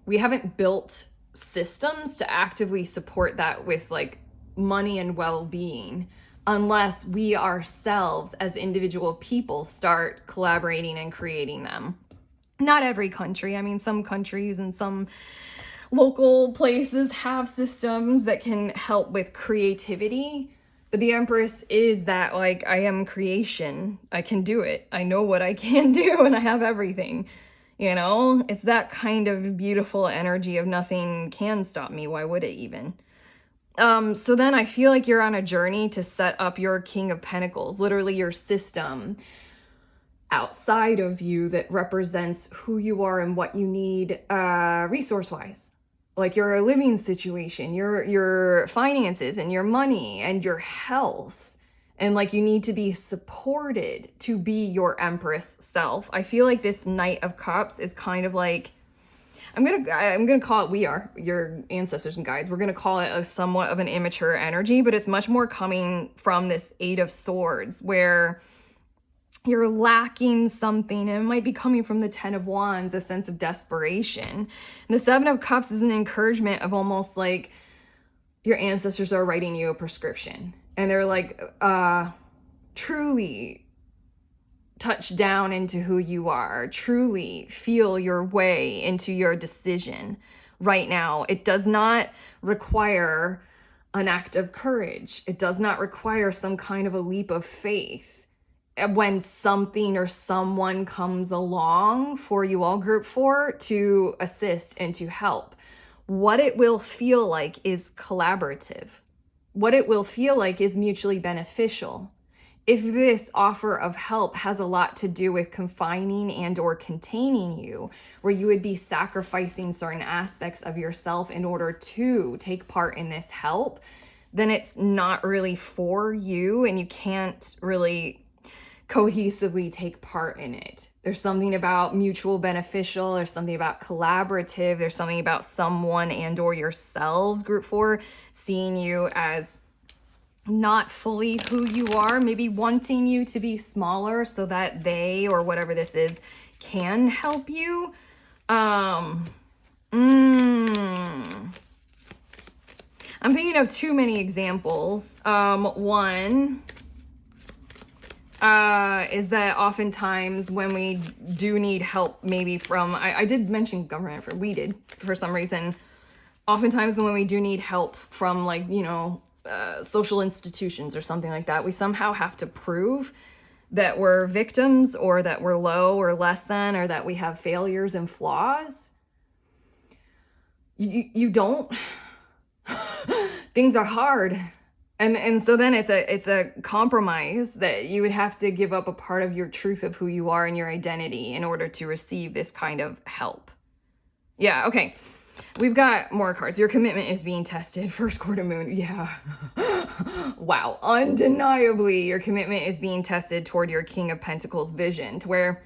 we haven't built systems to actively support that with, like, money and well-being, unless we ourselves as individual people start collaborating and creating them. Not every country. I mean, some countries and some local places have systems that can help with creativity. But the Empress is that, like, I am creation. I can do it. I know what I can do, and I have everything. It's that kind of beautiful energy of nothing can stop me. Why would it even? So then I feel like you're on a journey to set up your King of Pentacles, literally your system outside of you that represents who you are and what you need resource-wise. Like your living situation, your finances and your money and your health. And, like, you need to be supported to be your Empress self. I feel like this Knight of Cups is kind of like, I'm gonna call it, we are your ancestors and guides, we're gonna call it a somewhat of an immature energy, but it's much more coming from this Eight of Swords, where you're lacking something, and it might be coming from the Ten of Wands, a sense of desperation. And the Seven of Cups is an encouragement of almost like your ancestors are writing you a prescription, and they're like, truly touch down into who you are, truly feel your way into your decision right now. It does not require an act of courage. It does not require some kind of a leap of faith when something or someone comes along for you all, group 4, to assist and to help. What it will feel like is collaborative. What it will feel like is mutually beneficial. if this offer of help has a lot to do with confining and or containing you, where you would be sacrificing certain aspects of yourself in order to take part in this help, then it's not really for you and you can't really cohesively take part in it. There's something about mutual beneficial, there's something about collaborative, there's something about someone and or yourselves, group 4, seeing you as not fully who you are, maybe wanting you to be smaller so that they, or whatever this is, can help you. I'm thinking of too many examples. One is that oftentimes when we do need help, maybe from, I did mention government, we did for some reason, oftentimes when we do need help from, like, you know, social institutions or something like that, we somehow have to prove that we're victims or that we're low or less than, or that we have failures and flaws. You don't. Things are hard. And so then it's a compromise that you would have to give up a part of your truth of who you are and your identity in order to receive this kind of help. Yeah, okay. We've got more cards. Your commitment is being tested. First quarter moon. Yeah. Wow. Undeniably, your commitment is being tested toward your King of Pentacles vision, to where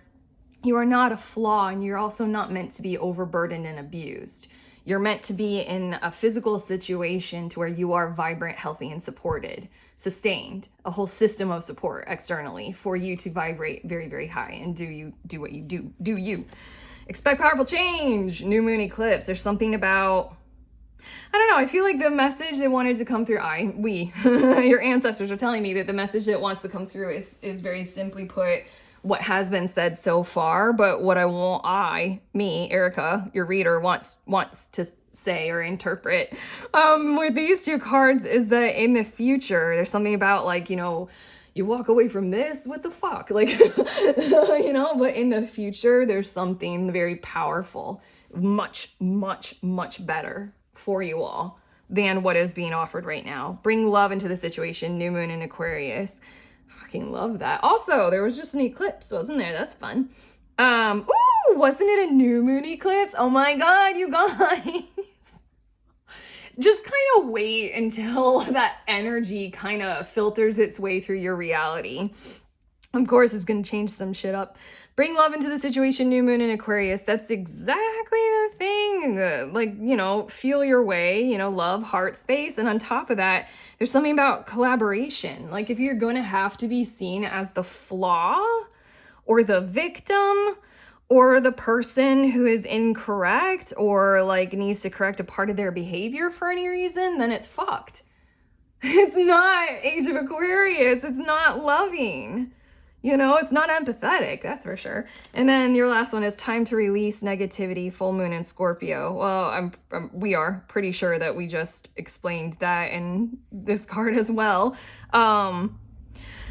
you are not a flaw and you're also not meant to be overburdened and abused. You're meant to be in a physical situation to where you are vibrant, healthy, and supported, sustained, a whole system of support externally for you to vibrate very, very high and do what you do you. Expect powerful change. New moon eclipse. There's something about, I don't know, I feel like the message that wanted to come through, your ancestors are telling me that the message that wants to come through is very simply put, what has been said so far, but what Erica, your reader, wants to say or interpret with these two cards is that in the future, there's something about, like, you know, you walk away from this, what the fuck? Like, you know, but in the future, there's something very powerful, much, much, much better for you all than what is being offered right now. Bring love into the situation, new moon in Aquarius. Fucking love that. Also, there was just an eclipse, wasn't there? That's fun. Ooh, wasn't it a new moon eclipse? Oh my God, you guys. Just kind of wait until that energy kind of filters its way through your reality. Of course, it's going to change some shit up. Bring love into the situation, new moon in Aquarius. That's exactly the thing. Like, you know, feel your way, you know, love, heart space. And on top of that, there's something about collaboration. Like, if you're going to have to be seen as the flaw or the victim or the person who is incorrect or, like, needs to correct a part of their behavior for any reason, then it's fucked. It's not Age of Aquarius. It's not loving. You know, it's not empathetic, that's for sure. And then your last one is time to release negativity, full moon in Scorpio. Well, we are pretty sure that we just explained that in this card as well. I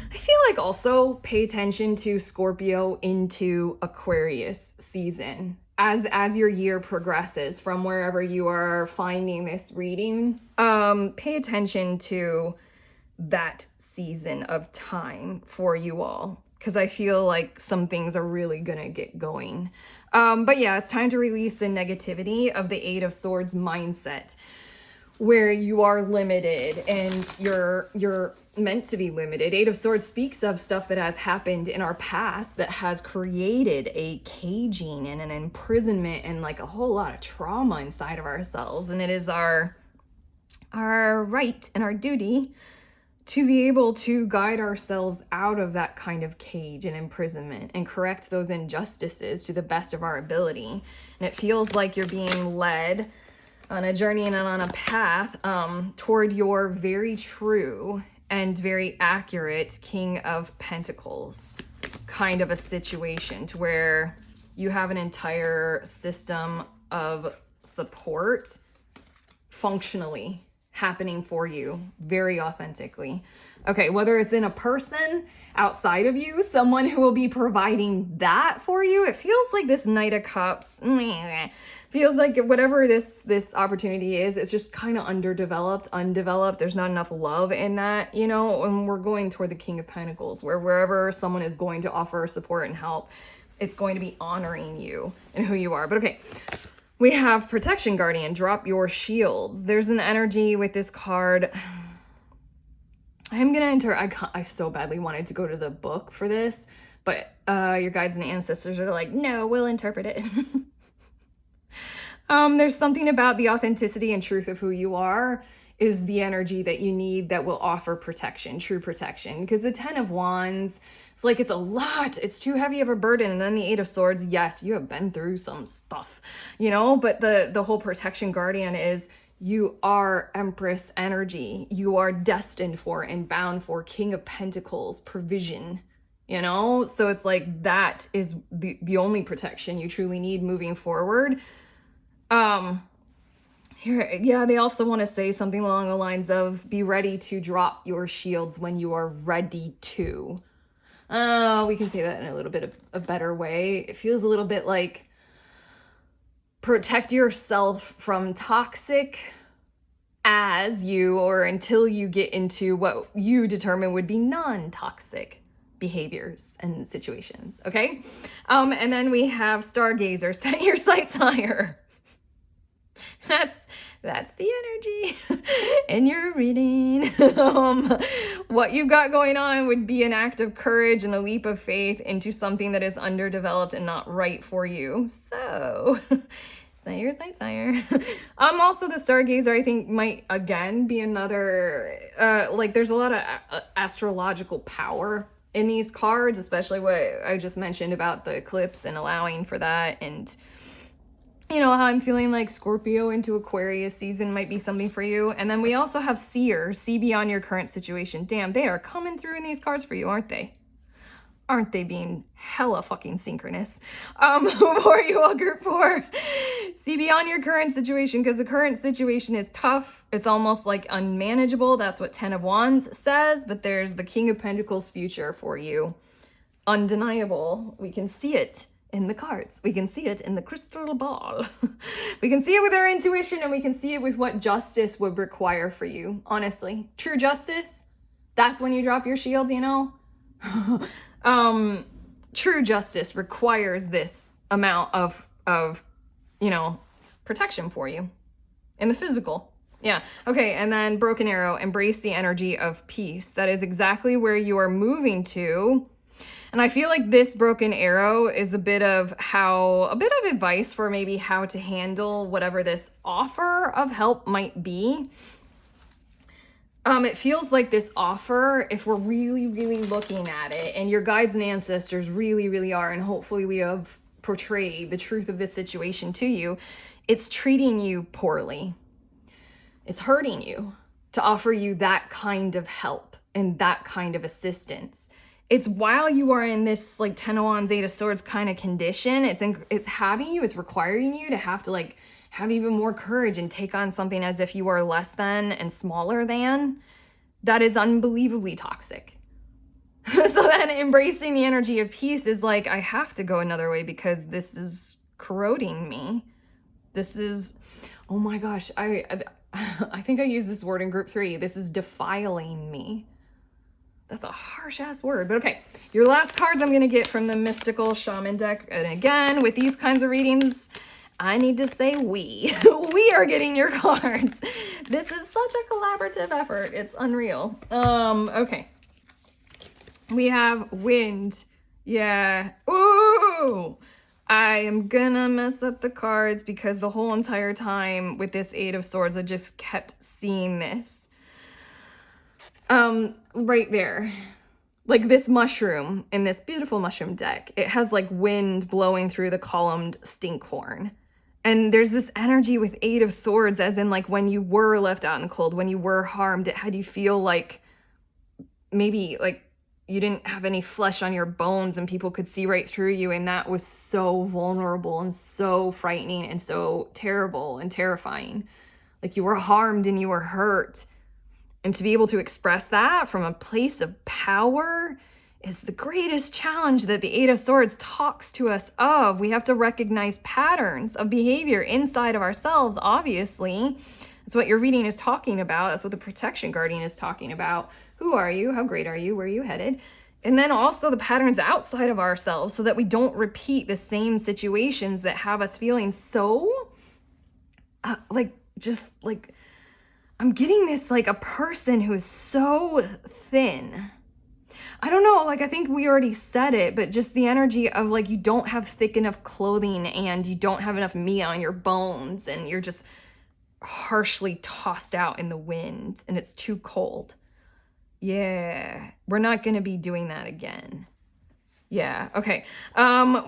feel like also pay attention to Scorpio into Aquarius season as your year progresses from wherever you are finding this reading. Pay attention to that season of time for you all, because I feel like some things are really gonna get going. But yeah, it's time to release the negativity of the Eight of Swords mindset, where you are limited and you're meant to be limited. Eight of Swords speaks of stuff that has happened in our past that has created a caging and an imprisonment and like a whole lot of trauma inside of ourselves. And it is our right and our duty to be able to guide ourselves out of that kind of cage and imprisonment and correct those injustices to the best of our ability. And it feels like you're being led on a journey and on a path toward your very true and very accurate King of Pentacles kind of a situation, to where you have an entire system of support functionally happening for you very authentically. Okay, whether it's in a person outside of you, someone who will be providing that for you, it feels like this Knight of Cups, feels like whatever this opportunity is, it's just kind of undeveloped. There's not enough love in that, you know, and we're going toward the King of Pentacles, where wherever someone is going to offer support and help, it's going to be honoring you and who you are. But okay, we have Protection Guardian, drop your shields. There's an energy with this card. I'm gonna enter, I so badly wanted to go to the book for this, but your guides and ancestors are like, no, we'll interpret it. There's something about the authenticity and truth of who you are is the energy that you need that will offer protection, true protection. Because the 10 of Wands, it's like it's a lot. It's too heavy of a burden. And then the 8 of Swords, yes, you have been through some stuff, you know, but the whole Protection Guardian is you are Empress energy. You are destined for and bound for King of Pentacles, provision, you know? So it's like that is the only protection you truly need moving forward. Here, yeah, they also want to say something along the lines of be ready to drop your shields when you are ready to. We can say that in a little bit of a better way. It feels a little bit like protect yourself from toxic as you or until you get into what you determine would be non-toxic behaviors and situations, okay? And then we have Stargazer, set your sights higher. That's the energy in your reading. What you've got going on would be an act of courage and a leap of faith into something that is underdeveloped and not right for you. So, set your sights higher. Also the Stargazer, I think, might again be another, like there's a lot of astrological power in these cards, especially what I just mentioned about the eclipse and allowing for that. And you know, how I'm feeling like Scorpio into Aquarius season might be something for you. And then we also have Seer, see beyond your current situation. Damn, they are coming through in these cards for you, aren't they? Aren't they being hella fucking synchronous? For you all, group 4. See beyond your current situation, because the current situation is tough. It's almost like unmanageable. That's what 10 of Wands says. But there's the King of Pentacles future for you. Undeniable. We can see it in the cards. We can see it in the crystal ball. We can see it with our intuition, and we can see it with what justice would require for you. Honestly, true justice, that's when you drop your shield, you know? True justice requires this amount of, you know, protection for you in the physical. Yeah. Okay. And then Broken Arrow, embrace the energy of peace. That is exactly where you are moving to. And I feel like this Broken Arrow is a bit of advice for maybe how to handle whatever this offer of help might be. It feels like this offer, if we're really, really looking at it, and your guides and ancestors really, really are, and hopefully we have portrayed the truth of this situation to you, it's treating you poorly. It's hurting you to offer you that kind of help and that kind of assistance. It's while you are in this like 10 of Wands, 8 of Swords kind of condition, it's requiring you to have to like have even more courage and take on something as if you are less than and smaller than. That is unbelievably toxic. So then embracing the energy of peace is like, I have to go another way because this is corroding me. This is, oh my gosh, I think I used this word in group 3. This is defiling me. That's a harsh ass word, but okay. Your last cards I'm going to get from the Mystical Shaman deck. And again, with these kinds of readings, I need to say we are getting your cards. This is such a collaborative effort. It's unreal. Okay. We have Wind. Yeah. Ooh. I am gonna mess up the cards because the whole entire time with this 8 of Swords, I just kept seeing this. Right there, like this mushroom in this beautiful mushroom deck, it has like wind blowing through the columned stinkhorn. And there's this energy with 8 of Swords, as in like when you were left out in the cold, when you were harmed, it had you feel like maybe like you didn't have any flesh on your bones and people could see right through you. And that was so vulnerable and so frightening and so terrible and terrifying. like you were harmed and you were hurt. And to be able to express that from a place of power is the greatest challenge that the Eight of Swords talks to us of. We have to recognize patterns of behavior inside of ourselves, obviously. That's what your reading is talking about. That's what the protection guardian is talking about. Who are you? How great are you? Where are you headed? And then also the patterns outside of ourselves so that we don't repeat the same situations that have us feeling so I'm getting this like a person who is so thin. I don't know, like I think we already said it, but just the energy of like you don't have thick enough clothing and you don't have enough meat on your bones and you're just harshly tossed out in the wind and it's too cold. Yeah, we're not going to be doing that again. Yeah, okay.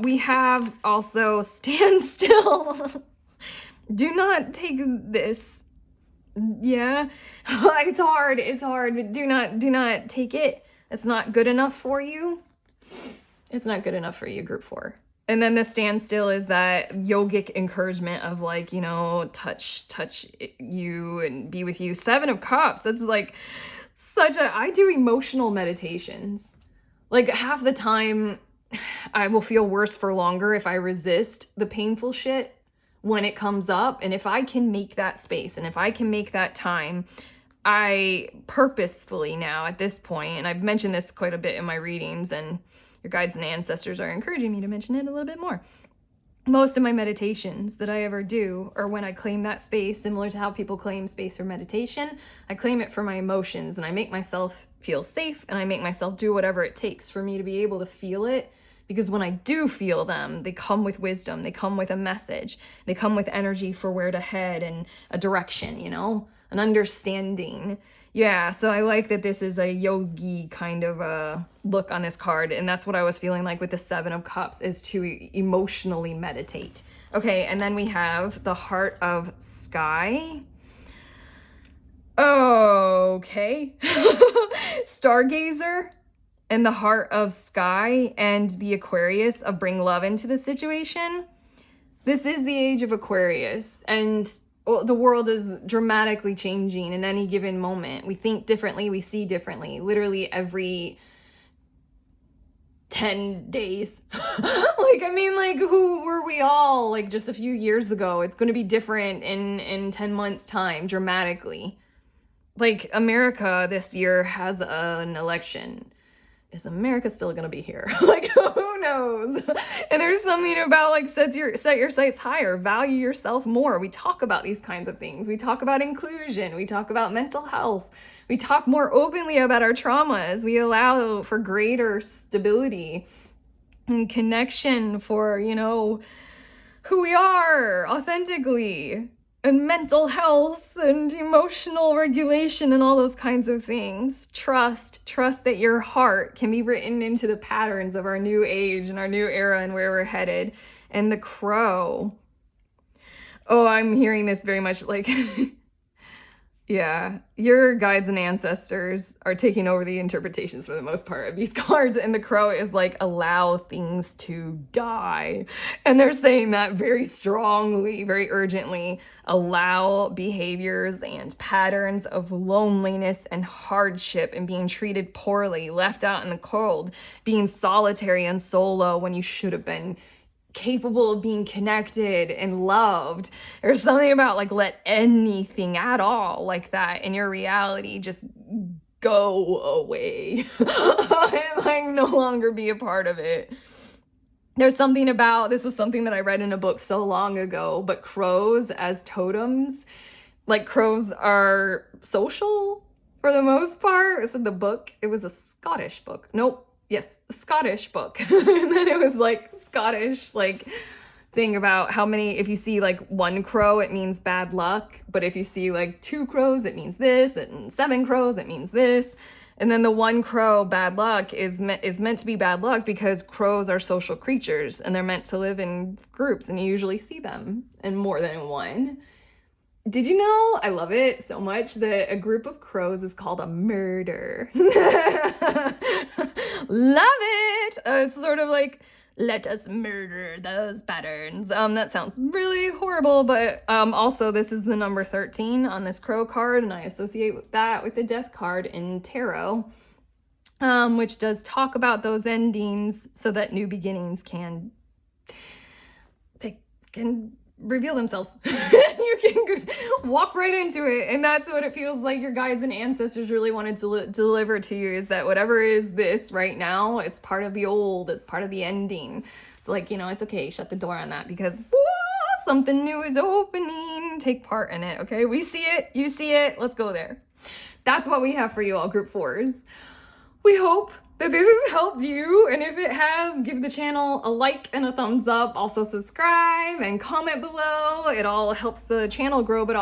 We have also stand still. Do not take this. Yeah, it's hard, but do not take it. It's not good enough for you. It's not good enough for you, group 4. And then the standstill is that yogic encouragement of like, you know, touch you and be with you. 7 of Cups, that's like I do emotional meditations. Like half the time I will feel worse for longer if I resist the painful shit when it comes up. And if I can make that space and if I can make that time, I purposefully now at this point, and I've mentioned this quite a bit in my readings, and your guides and ancestors are encouraging me to mention it a little bit more. Most of my meditations that I ever do are when I claim that space, similar to how people claim space for meditation. I claim it for my emotions and I make myself feel safe and I make myself do whatever it takes for me to be able to feel it. Because when I do feel them, they come with wisdom, they come with a message, they come with energy for where to head and a direction, you know, an understanding. Yeah, so I like that this is a yogi kind of a look on this card, and that's what I was feeling like with the 7 of Cups, is to emotionally meditate. Okay, and then we have the Heart of Sky. Okay. Stargazer and the Heart of Sky and the Aquarius of bring love into the situation. This is the age of Aquarius, and the world is dramatically changing in any given moment. We think differently, we see differently, literally every 10 days. Who were we all like just a few years ago? It's going to be different in 10 months time, dramatically. Like America this year has an election. Is America still gonna be here? Like, who knows? And there's something about like set your sights higher, value yourself more. We talk about these kinds of things. We talk about inclusion. We talk about mental health. We talk more openly about our traumas. We allow for greater stability and connection for, you know, who we are authentically. And mental health and emotional regulation and all those kinds of things. Trust that your heart can be written into the patterns of our new age and our new era and where we're headed. And the Crow. Oh, I'm hearing this very much like, yeah, your guides and ancestors are taking over the interpretations for the most part of these cards. And the Crow is like, allow things to die. And they're saying that very strongly, very urgently. Allow behaviors and patterns of loneliness and hardship and being treated poorly, left out in the cold, being solitary and solo when you should have been capable of being connected and loved. There's something about like, let anything at all like that in your reality just go away and like no longer be a part of it. There's something about, this is something that I read in a book so long ago, but crows as totems, like crows are social for the most part. So the book, it was a Scottish book. Nope. Yes, a Scottish book. And then it was like Scottish, like thing about how many, if you see like 1 crow, it means bad luck. But if you see like 2 crows, it means this, and 7 crows, it means this. And then the 1 crow, bad luck, is meant to be bad luck because crows are social creatures and they're meant to live in groups, and you usually see them in more than one. Did you know, I love it so much, that a group of crows is called a murder. Love it! It's sort of like Let us murder those patterns. That sounds really horrible, but also this is the number 13 on this crow card, and I associate that with the death card in tarot, which does talk about those endings so that new beginnings can reveal themselves. You can walk right into it, and that's what it feels like your guides and ancestors really wanted to deliver to you, is that whatever is this right now, it's part of the old, it's part of the ending. So like, it's okay, shut the door on that, because something new is opening. Take part in it, okay? We see it, you see it, let's go there. That's what we have for you all, group 4s. We hope that this has helped you, and if it has, give the channel a like and a thumbs up. Also subscribe and comment below. It all helps the channel grow, but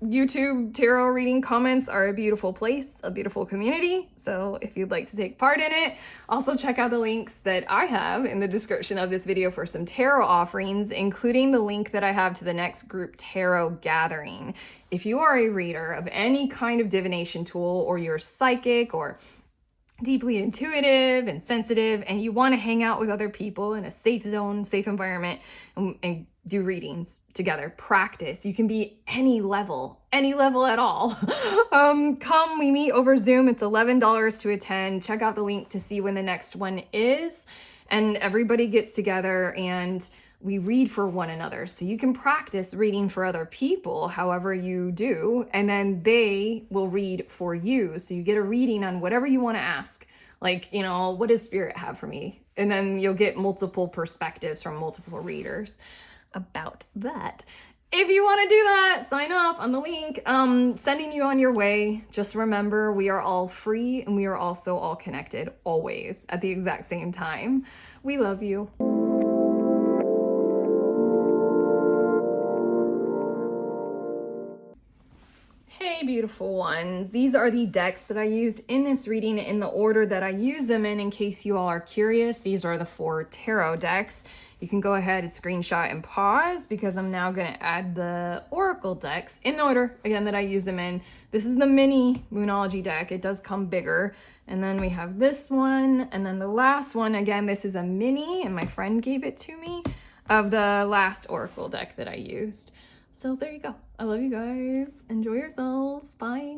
YouTube tarot reading comments are a beautiful place, a beautiful community. So if you'd like to take part in it, also check out the links that I have in the description of this video for some tarot offerings, including the link that I have to the next group tarot gathering. If you are a reader of any kind of divination tool, or you're psychic or deeply intuitive and sensitive, and you want to hang out with other people in a safe zone, safe environment, and do readings together, practice. You can be any level at all. Come, we meet over Zoom. It's $11 to attend. Check out the link to see when the next one is. And everybody gets together and we read for one another. So you can practice reading for other people however you do, and then they will read for you. So you get a reading on whatever you want to ask. Like, what does spirit have for me? And then you'll get multiple perspectives from multiple readers about that. If you want to do that, sign up on the link. Sending you on your way. Just remember, we are all free, and we are also all connected, always, at the exact same time. We love you. Hey, beautiful ones. These are the decks that I used in this reading in the order that I use them in case you all are curious. These are the 4 tarot decks. You can go ahead and screenshot and pause, because I'm now going to add the oracle decks in the order, again, that I use them in. This is the mini Moonology deck. It does come bigger. And then we have this one. And then the last one, again, this is a mini, and my friend gave it to me, of the last oracle deck that I used. So there you go. I love you guys. Enjoy yourselves. Bye.